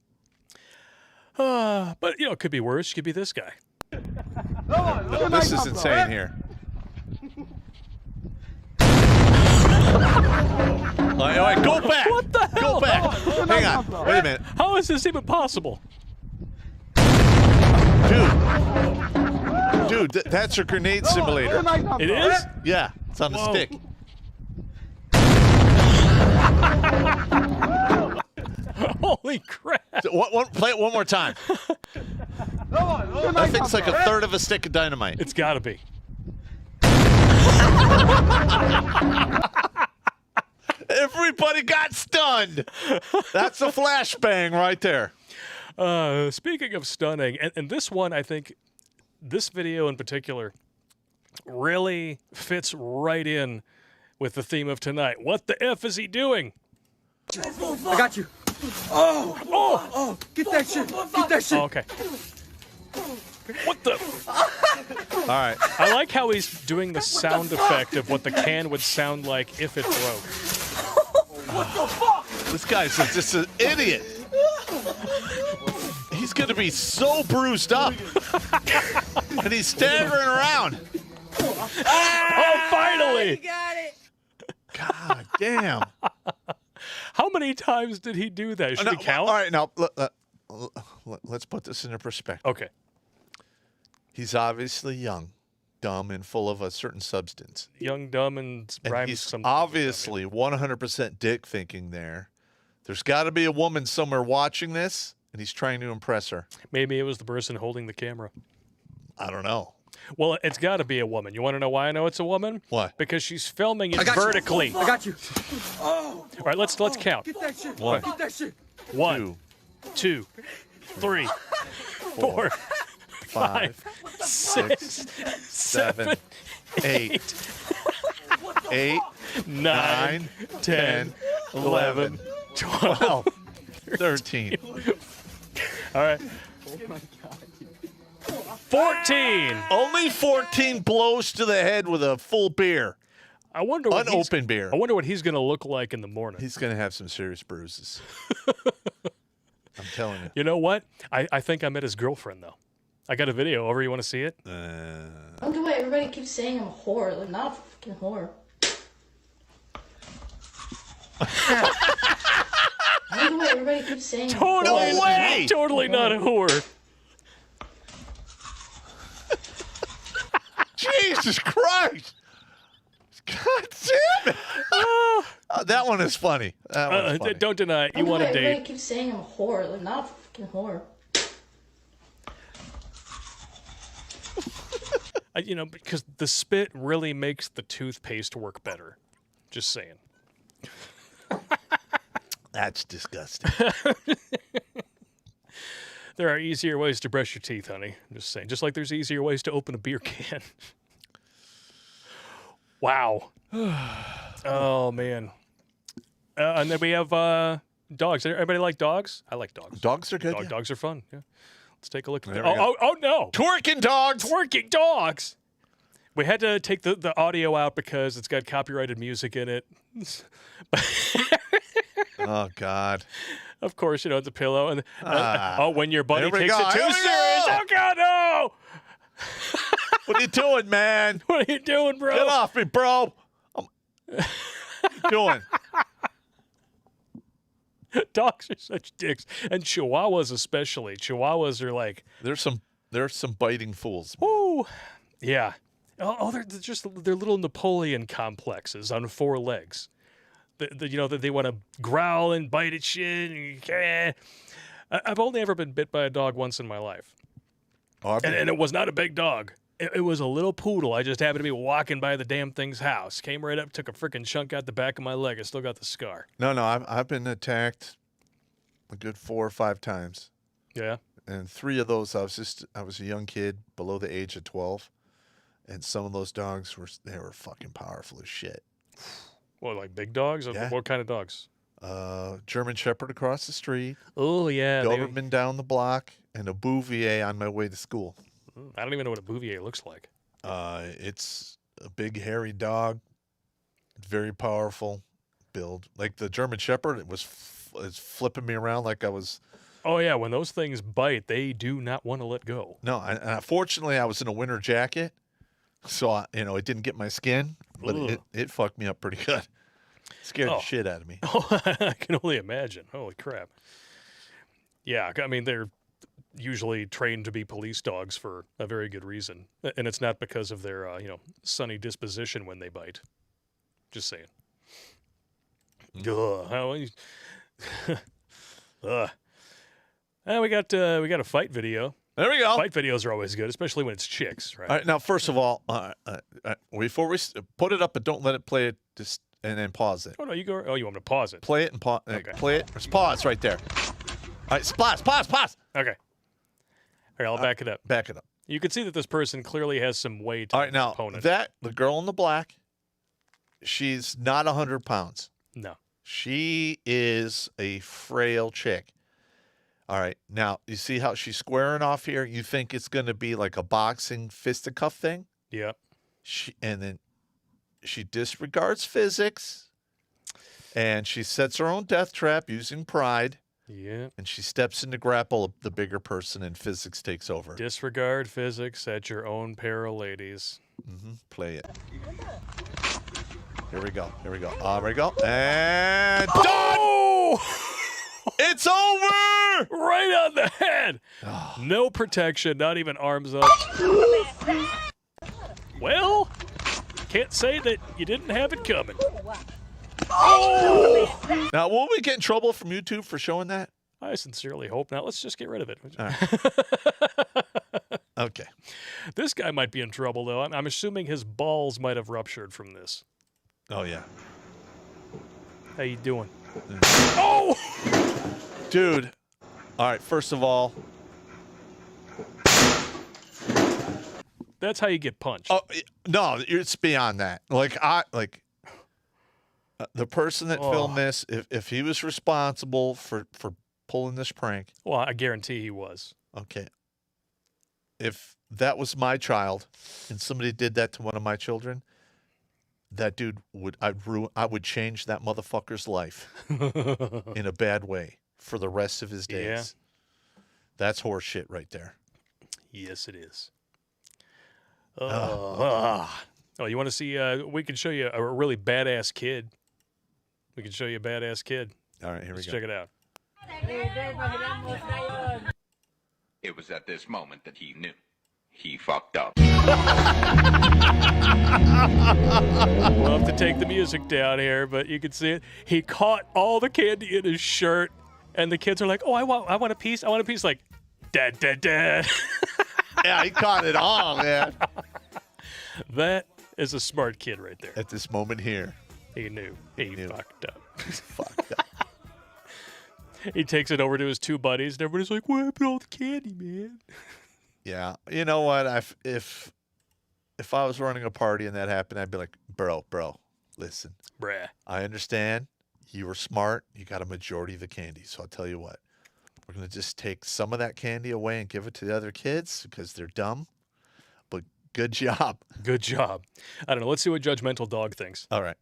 S1: But, it could be worse. It could be this guy.
S2: This is insane here. All right, go back.
S1: What the hell?
S2: Go back. Hang on. Wait a minute.
S1: How is this even possible?
S2: Dude, that's a grenade simulator.
S1: It is?
S2: Yeah, it's on a stick.
S1: Holy crap.
S2: Play it one more time. That thing's like a third of a stick of dynamite.
S1: It's got to be.
S2: Everybody got stunned. That's a flashbang right there.
S1: Speaking of stunning, and this one, I think, this video in particular really fits right in with the theme of tonight. What the F is he doing?
S9: I got you. Oh, get that shit. Get that shit.
S1: Oh, okay. What the?
S2: All right.
S1: I like how he's doing the sound effect of what the can would sound like if it broke.
S9: What the fuck?
S2: This guy's just an idiot. He's going to be so bruised up. And he's staggering around.
S1: Oh, finally!
S8: Got it.
S2: God damn.
S1: How many times did he do that? Should we count?
S2: All right, now, let's put this into perspective.
S1: Okay.
S2: He's obviously young, dumb, and full of a certain substance.
S1: Young, dumb, and rhymes
S2: He's
S1: some.
S2: obviously 100% dick thinking there. There's got to be a woman somewhere watching this, and he's trying to impress her.
S1: Maybe it was the person holding the camera.
S2: I don't know.
S1: Well, it's got to be a woman. You want to know why I know it's a woman?
S2: Why?
S1: Because she's filming it
S9: I got
S1: vertically.
S9: You. I got you. Oh.
S1: All right, let's count.
S9: Get that shit.
S2: One.
S9: Get that shit.
S1: 1, 2, 3, 4, 5, 6, 7,
S2: 8, 8,
S1: 9, 10, 11, 12,
S2: 13.
S1: All right. 14.
S2: Only 14 blows to the head with a full beer.
S1: I wonder what
S2: Unopened beer.
S1: I wonder what he's going to look like in the morning.
S2: He's going to have some serious bruises. I'm telling you.
S1: You know what? I think I met his girlfriend, though. I got a video over. You want to see it?
S10: I wonder why everybody keeps saying I'm a whore. I'm not a fucking whore. I wonder why everybody keeps saying I'm a whore.
S1: Totally,
S2: No way!
S1: totally not a whore.
S2: Jesus Christ! God damn it! That one is funny. That one is funny.
S1: Don't deny it.
S10: I
S1: You
S10: wonder
S1: want
S10: why
S1: to
S10: everybody
S1: date.
S10: keeps saying I'm a whore. I'm not a fucking whore.
S1: You know, because the spit really makes the toothpaste work better. Just saying.
S2: That's disgusting.
S1: There are easier ways to brush your teeth, honey. I'm just saying. Just like there's easier ways to open a beer can. Wow. Oh, man. And then we have dogs. Everybody like dogs? I like dogs.
S2: Dogs are good. Yeah.
S1: Dogs are fun. Yeah. Let's take a look at
S2: There
S1: that.
S2: we go.
S1: Oh, no.
S2: Twerking dogs!
S1: Twerking dogs. We had to take the audio out because it's got copyrighted music in it.
S2: Oh, God.
S1: Of course, you know, it's a pillow. And when your buddy
S2: There we
S1: takes
S2: go.
S1: it too
S2: Here we
S1: serious.
S2: go.
S1: Oh, God, no.
S2: What are you doing, man?
S1: What are you doing, bro?
S2: Get off me, bro. What are you doing?
S1: Dogs are such dicks. And Chihuahuas especially. Chihuahuas are like,
S2: There's some biting fools.
S1: whoo. Yeah. They're little Napoleon complexes on 4 legs. You know, that they want to growl and bite at shit. I've only ever been bit by a dog once in my life.
S2: Oh,
S1: And it was not a big dog. It was a little poodle. I just happened to be walking by the damn thing's house. Came right up, took a freaking chunk out the back of my leg. I still got the scar.
S2: No, I've been attacked a good 4 or 5 times.
S1: Yeah.
S2: And 3 of those, I was a young kid below the age of 12. And some of those dogs were fucking powerful as shit.
S1: What, like big dogs?
S2: Yeah.
S1: What kind of dogs?
S2: German Shepherd across the street,
S1: Oh, yeah.
S2: Doberman down the block, and a Bouvier on my way to school.
S1: I don't even know what a Bouvier looks like.
S2: It's a big hairy dog, very powerful build. Like the German Shepherd, it's flipping me around like I was.
S1: Oh, yeah. When those things bite, they do not want to let go.
S2: No, and fortunately I was in a winter jacket, so it didn't get my skin, but it fucked me up pretty good. Scared the shit out of me.
S1: Oh, I can only imagine. Holy crap. Yeah, I mean, they're usually trained to be police dogs for a very good reason. And it's not because of their, sunny disposition when they bite. Just saying. And we got a fight video.
S2: There we go.
S1: Fight videos are always good, especially when it's chicks, right?
S2: All right, now, first of all, before we put it up, but don't let it play it, just and then pause it.
S1: Oh, no, you go. Oh, you want me to pause it?
S2: Play it and pause.
S1: Okay.
S2: Play it. Just pause right there. All right, pause.
S1: Okay. All right, I'll back it up.
S2: Back it up.
S1: You can see that this person clearly has some weight.
S2: All right, now,
S1: opponent.
S2: the girl in the black, she's not 100 pounds.
S1: No.
S2: She is a frail chick. All right, now, you see how she's squaring off here? You think it's going to be like a boxing fisticuff thing?
S1: Yep.
S2: And then she disregards physics, and she sets her own death trap using pride.
S1: Yeah.
S2: And she steps in to grapple the bigger person, and physics takes over.
S1: Disregard physics at your own peril, ladies.
S2: Play it. Here we go. Here we go. And done! It's over!
S1: Right on the head. No protection, not even arms up. Well, can't say that you didn't have it coming.
S2: Oh! Now, will we get in trouble from YouTube for showing that?
S1: I sincerely hope not. Let's just get rid of it.
S2: All right. Okay.
S1: This guy might be in trouble, though. I'm assuming his balls might have ruptured from this.
S2: Oh, yeah.
S1: How you doing? Oh!
S2: Dude. All right, first of all.
S1: That's how you get punched.
S2: Oh, no, it's beyond that. The person that filmed this, if he was responsible for pulling this prank.
S1: Well, I guarantee he was.
S2: Okay. If that was my child and somebody did that to one of my children, that dude I would change that motherfucker's life in a bad way for the rest of his days.
S1: Yeah.
S2: That's horse shit right there.
S1: Yes, it is. Oh, you want to see? We can show you a really badass kid. We can show you a badass kid.
S2: All right, here
S1: Let's
S2: we go.
S1: check it out.
S11: It was at this moment that he knew. He fucked up.
S1: We'll have to take the music down here, but you can see it. He caught all the candy in his shirt, and the kids are like, "Oh, I want a piece. I want a piece." Like, dad.
S2: Yeah, he caught it all, man.
S1: That is a smart kid right there.
S2: At this moment here.
S1: He knew. He fucked up.
S2: Fucked up.
S1: He takes it over to his two buddies, and everybody's like, "What happened to all the candy, man?"
S2: Yeah. You know what? If I was running a party and that happened, I'd be like, bro, listen.
S1: Bruh.
S2: I understand. You were smart. You got a majority of the candy. So I'll tell you what. We're going to just take some of that candy away and give it to the other kids because they're dumb. But good job.
S1: Good job. I don't know. Let's see what Judgmental Dog thinks.
S2: All right.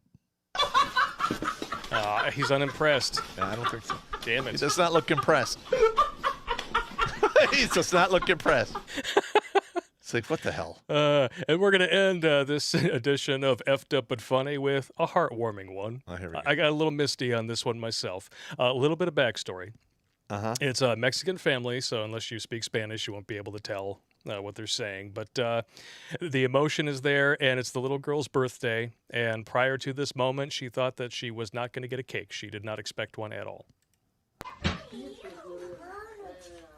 S1: He's unimpressed.
S2: Yeah, I don't think so.
S1: Damn it.
S2: He does not look impressed. He does not look impressed. It's like, what the hell?
S1: And we're going to end this edition of Effed Up But Funny with a heartwarming one.
S2: Oh, here we go.
S1: I got a little misty on this one myself. A little bit of backstory.
S2: Uh-huh.
S1: It's a Mexican family, so unless you speak Spanish, you won't be able to tell what they're saying. But the emotion is there, and it's the little girl's birthday. And prior to this moment, she thought that she was not going to get a cake. She did not expect one at all.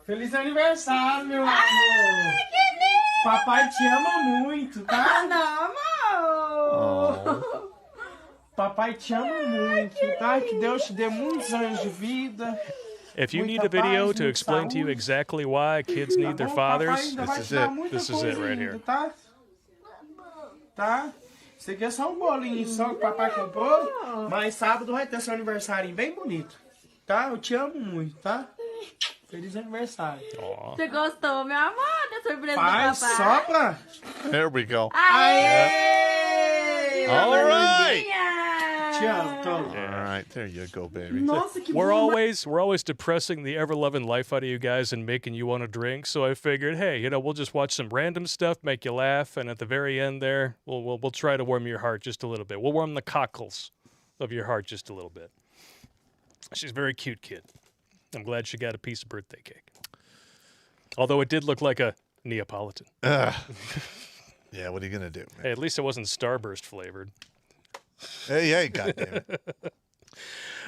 S12: Feliz aniversário, meu amor! Papai te ama muito, tá? Não, Papai te ama muito, tá? Que Deus te dê muitos anos de vida.
S1: If you need a video to explain to you exactly why kids need their fathers, this is it. This is it right here.
S12: Tá? Isso aqui é só um bolinho só que o papai comprou, mas sábado vai ter seu aniversário bem bonito. Tá? Eu te amo muito, tá? Feliz aniversário.
S13: Você gostou, meu amor, da surpresa
S12: Pai,
S13: do papai?
S2: Sopra. There we go.
S13: Aê!
S2: All right.
S12: Te amo, Tom.
S2: All right, there you go, baby.
S12: Nossa, que
S1: We're always depressing the ever-loving life out of you guys and making you want to drink. So I figured, hey, we'll just watch some random stuff, make you laugh, and at the very end there, we'll try to warm your heart just a little bit. We'll warm the cockles of your heart just a little bit. She's a very cute kid. I'm glad she got a piece of birthday cake. Although it did look like a Neapolitan.
S2: Yeah, what are you going to do, man?
S1: Hey, at least it wasn't Starburst flavored.
S2: Hey, goddammit.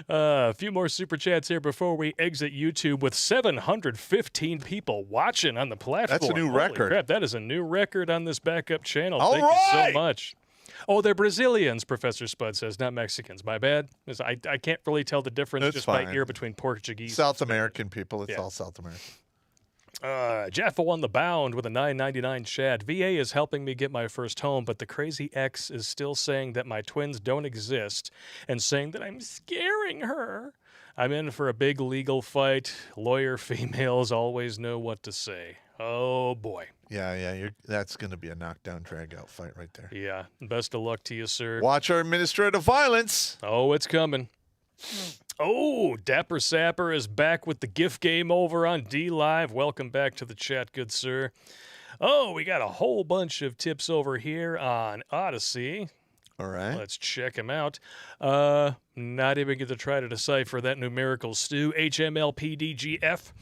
S1: A few more super chats here before we exit YouTube with 715 people watching on the platform.
S2: That's a new
S1: Holy
S2: record.
S1: Crap, that is a new record on this backup channel.
S2: All
S1: Thank you
S2: right.
S1: so much. Oh, they're Brazilians, Professor Spud says, not Mexicans. My bad. I can't really tell the difference
S2: That's
S1: just
S2: fine.
S1: by ear between Portuguese.
S2: South American people. It's
S1: Yeah.
S2: all South American.
S1: Jaffa won the bound with a $9.99 chat. VA is helping me get my first home, but the crazy ex is still saying that my twins don't exist and saying that I'm scaring her. I'm in for a big legal fight. Lawyer females always know what to say. Oh, boy.
S2: Yeah. That's going to be a knockdown, drag-out fight right there.
S1: Yeah. Best of luck to you, sir.
S2: Watch our administrative violence.
S1: Oh, it's coming. Oh, Dapper Sapper is back with the gift game over on D Live. Welcome back to the chat, good sir. Oh, we got a whole bunch of tips over here on Odyssey.
S2: All right.
S1: Let's check them out. Not even get to try to decipher that numerical stew. HMLPDGF.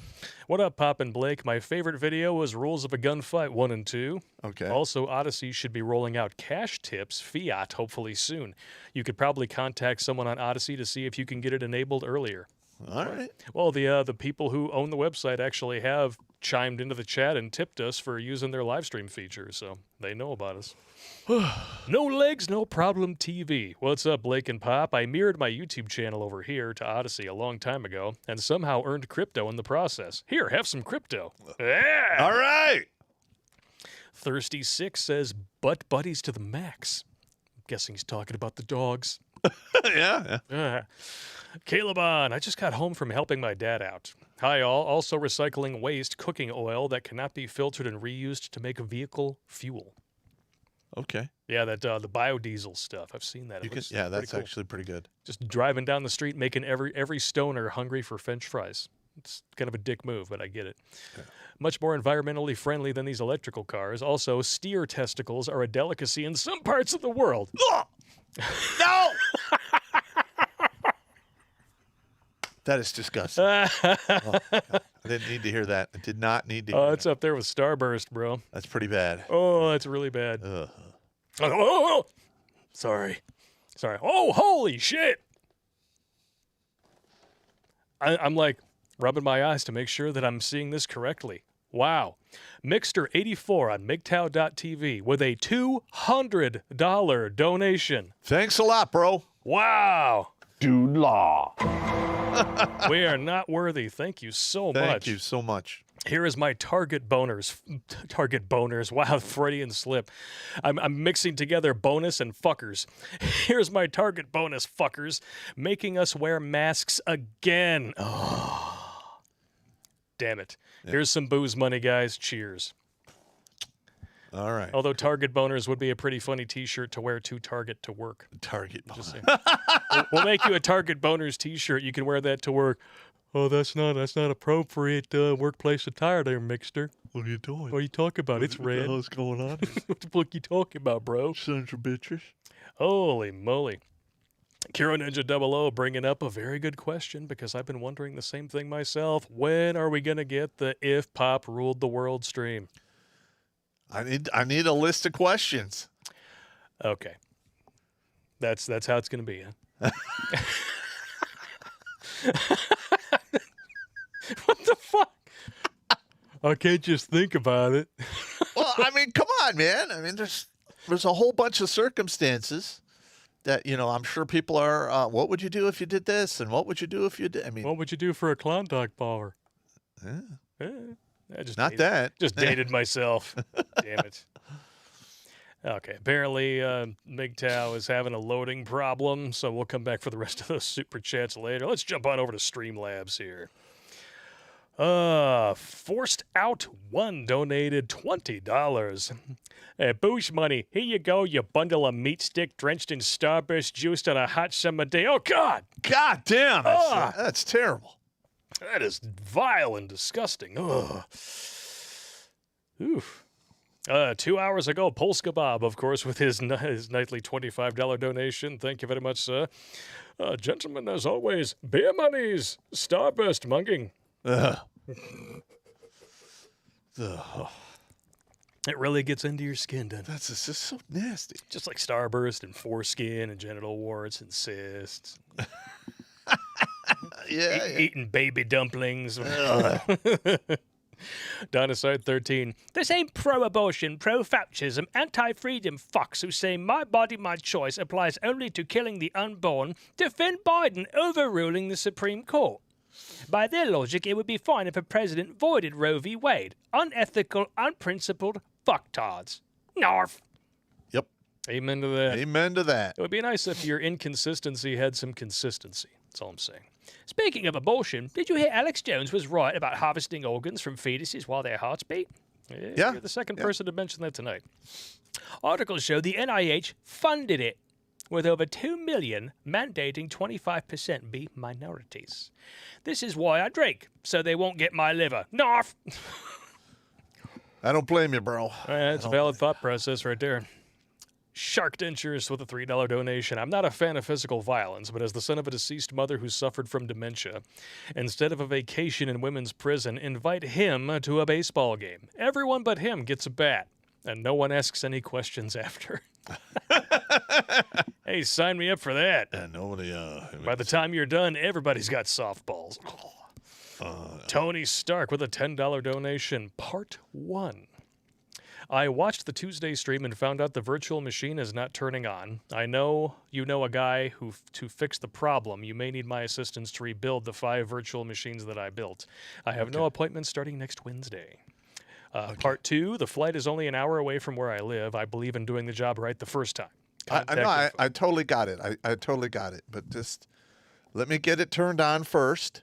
S1: What up, Pop and Blake? My favorite video was Rules of a Gunfight 1 and 2.
S2: Okay.
S1: Also, Odyssey should be rolling out cash tips, fiat, hopefully soon. You could probably contact someone on Odyssey to see if you can get it enabled earlier.
S2: All right.
S1: Well, the people who own the website actually have chimed into the chat and tipped us for using their live stream feature, so they know about us. No legs, no problem TV. What's up, Blake and Pop? I mirrored my YouTube channel over here to Odyssey a long time ago and somehow earned crypto in the process. Here, have some crypto. Yeah.
S2: All right.
S1: Thirsty6 says, butt buddies to the max. I'm guessing he's talking about the dogs.
S2: Yeah.
S1: Caleb on, I just got home from helping my dad out. Hi, all. Also recycling waste cooking oil that cannot be filtered and reused to make vehicle fuel.
S2: Okay.
S1: Yeah, that the biodiesel stuff. I've seen that.
S2: That's
S1: cool.
S2: actually pretty good.
S1: Just driving down the street, making every stoner hungry for French fries. It's kind of a dick move, but I get it.
S2: Yeah.
S1: Much more environmentally friendly than these electrical cars. Also, steer testicles are a delicacy in some parts of the world.
S2: No! That is disgusting. Oh, I didn't need to hear that. I did not need to hear
S1: Oh, it's up there with Starburst, bro.
S2: That's pretty bad.
S1: Oh, that's really bad.
S2: Ugh.
S1: Oh, sorry. Oh, holy shit. I'm like rubbing my eyes to make sure that I'm seeing this correctly. Wow. Mixter84 on MGTOW.tv with a $200 donation.
S2: Thanks a lot, bro.
S1: Wow.
S7: Dude law.
S1: We are not worthy. Thank you so much.
S2: Thank you so much.
S1: Here is my target boners. Target boners. Wow, Freudian slip. I'm mixing together bonus and fuckers. Here's my target bonus, fuckers. Making us wear masks again. Oh, damn it. Yeah. Here's some booze money, guys. Cheers.
S2: All right.
S1: Although Target boners would be a pretty funny T-shirt to wear to Target to work.
S2: Target boners.
S1: We'll make you a Target boners T-shirt. You can wear that to work. Oh, that's not appropriate workplace attire there, Mixter.
S2: What are you doing?
S1: What are you talking about? It's red.
S2: What the hell's going on?
S1: What the fuck you talking about, bro?
S2: Sons of bitches.
S1: Holy moly. Kiro Ninja 00 bringing up a very good question because I've been wondering the same thing myself. When are we going to get the If Pop Ruled the World stream?
S2: I need a list of questions.
S1: Okay. That's how it's going to be, huh? What the fuck? I can't just think about it.
S2: Well, I mean, come on, man. I mean, there's a whole bunch of circumstances that, I'm sure people are, what would you do if you did this? And what would you do if you did? I mean,
S1: what would you do for a Klondike bar?
S2: Yeah.
S1: I just
S2: Not that.
S1: Just dated myself. Damn it. Okay, apparently MGTOW is having a loading problem, so we'll come back for the rest of those super chats later. Let's jump on over to Streamlabs here. Forced Out 1 donated $20. Boosh money. Here you go, you bundle of meat stick drenched in Starburst juice on a hot summer day. Oh, God.
S2: God damn. That's terrible.
S1: That is vile and disgusting. Ugh. Oof. 2 hours ago, Polska Bob, of course, with his nightly $25 donation. Thank you very much, sir. Gentlemen, as always, beer monies, Starburst mugging. It really gets into your skin, doesn't it?
S2: That's just so nasty.
S1: Just like Starburst and foreskin and genital warts and cysts. Eating baby dumplings. Dinosaur 13. The same pro-abortion, pro-fascism, anti-freedom fucks who say my body, my choice applies only to killing the unborn defend Biden overruling the Supreme Court. By their logic, it would be fine if a president voided Roe v. Wade. Unethical, unprincipled fucktards. Narf.
S2: Yep.
S1: Amen to that.
S2: Amen to that.
S1: It would be nice if your inconsistency had some consistency. That's all I'm saying. Speaking of abortion, did you hear Alex Jones was right about harvesting organs from fetuses while their hearts beat?
S2: Yeah.
S1: You're the second person to mention that tonight. Articles show the NIH funded it, with over 2 million mandating 25% be minorities. This is why I drink, so they won't get my liver. Narf!
S2: I don't blame you, bro.
S1: That's a valid thought process right there. Shark Dentures with a $3 donation. I'm not a fan of physical violence, but as the son of a deceased mother who suffered from dementia, instead of a vacation in women's prison, invite him to a baseball game. Everyone but him gets a bat, and no one asks any questions after. Hey, sign me up for that.
S2: Yeah, nobody.
S1: By the time you're done, everybody's got softballs. Tony Stark with a $10 donation. Part 1. I watched the Tuesday stream and found out the virtual machine is not turning on. I know you know a guy who to fix the problem. You may need my assistance to rebuild the 5 virtual machines that I built. I have no appointments starting next Wednesday. Part 2, the flight is only an hour away from where I live. I believe in doing the job right the first time.
S2: I totally got it. I totally got it. But just let me get it turned on first.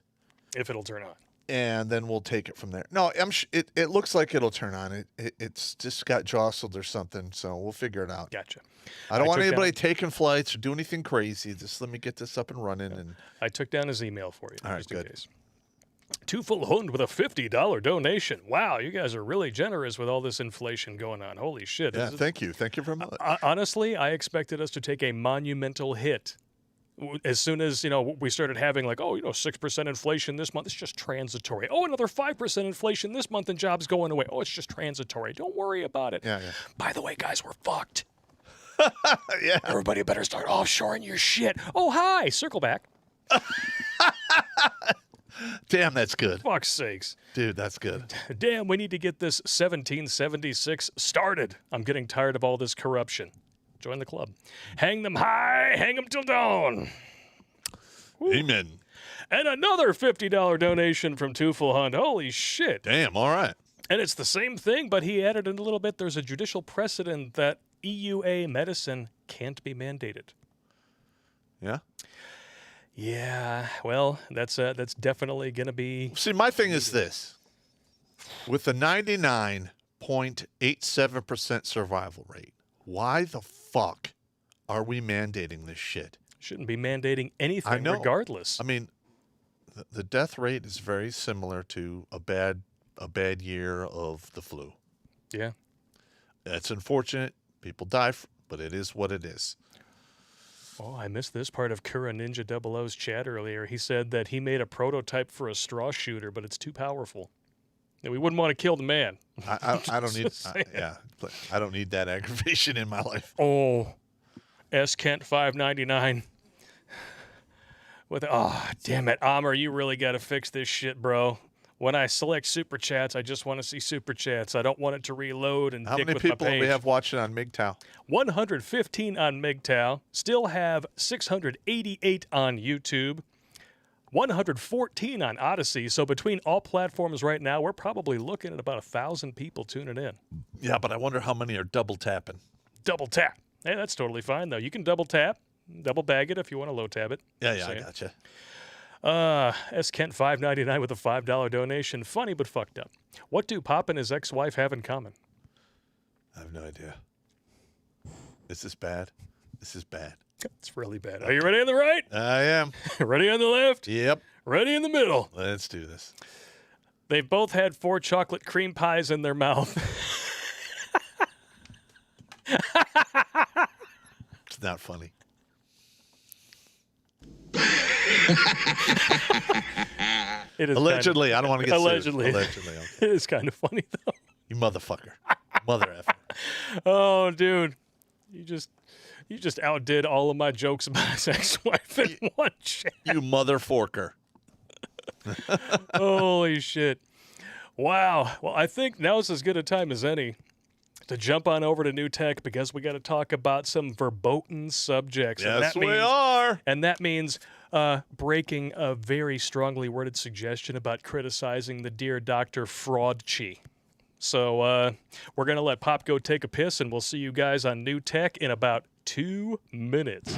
S1: If it'll turn on.
S2: And then we'll take it from there. No, it looks like it'll turn on. It's just got jostled or something, so we'll figure it out.
S1: Gotcha.
S2: I don't want anybody taking flights or do anything crazy. Just let me get this up and running. And
S1: I took down his email for you.
S2: All right, good.
S1: Twofull Hund with a $50 donation. Wow, you guys are really generous with all this inflation going on. Holy shit.
S2: Yeah, thank you. Thank you very much.
S1: Honestly, I expected us to take a monumental hit. As soon as, we started having 6% inflation this month, it's just transitory. Oh, another 5% inflation this month and jobs going away. Oh, it's just transitory. Don't worry about it.
S2: Yeah.
S1: By the way, guys, we're fucked.
S2: Yeah.
S1: Everybody better start offshoring your shit. Oh, hi. Circle back.
S2: Damn, that's good.
S1: Fuck's sakes.
S2: Dude, that's good.
S1: Damn, we need to get this 1776 started. I'm getting tired of all this corruption. Join the club. Hang them high, hang them till dawn. Woo.
S2: Amen.
S1: And another $50 donation from Twofull Hunt. Holy shit.
S2: Damn, all right.
S1: And it's the same thing, but he added in a little bit. There's a judicial precedent that EUA medicine can't be mandated.
S2: Yeah?
S1: Yeah, well, that's definitely going to be...
S2: See, my thing is this. With the 99.87% survival rate, why the fuck are we mandating this shit?
S1: Shouldn't be mandating anything regardless.
S2: I mean, the death rate is very similar to a bad year of the flu.
S1: Yeah.
S2: That's unfortunate. People die, but it is what it is.
S1: Oh, I missed this part of Kura Ninja 00's chat earlier. He said that he made a prototype for a straw shooter, but it's too powerful. And we wouldn't want to kill the man.
S2: I don't need. I don't need that aggravation in my life.
S1: Oh, S Kent 599. Damn it, Amr, you really got to fix this shit, bro. When I select super chats, I just want to see super chats. I don't want it to reload and
S2: How
S1: dick
S2: many
S1: with
S2: people
S1: my
S2: do
S1: page.
S2: we have watching on MGTOW?
S1: 115 on MGTOW. Still have 688 on YouTube. 114 on Odyssey. So between all platforms right now, we're probably looking at about 1,000 people tuning in.
S2: Yeah, but I wonder how many are double tapping.
S1: Double tap. Hey, that's totally fine, though. You can double tap, double bag it if you want to low tab it.
S2: Yeah, I gotcha.
S1: S Kent 599 with a $5 donation. Funny but fucked up. What do Popp and his ex-wife have in common?
S2: I have no idea. This is bad. This is bad.
S1: It's really bad. Are you ready on the right?
S2: I am.
S1: Ready on the left?
S2: Yep.
S1: Ready in the middle?
S2: Let's do this.
S1: They've both had 4 chocolate cream pies in their mouth.
S2: It's not funny.
S1: It is
S2: allegedly. I don't want to get
S1: allegedly.
S2: sued. Allegedly. Okay.
S1: It is kind of funny, though.
S2: You motherfucker. Mother effer.
S1: Oh, dude. You just outdid all of my jokes about his ex-wife in one chat.
S2: You mother forker.
S1: Holy shit. Wow. Well, I think now is as good a time as any to jump on over to New Tech because we got to talk about some verboten subjects.
S2: Yes, we are.
S1: And that means breaking a very strongly worded suggestion about criticizing the dear Dr. Fraudchi. So we're going to let Popp go take a piss, and we'll see you guys on New Tech in about 2 minutes.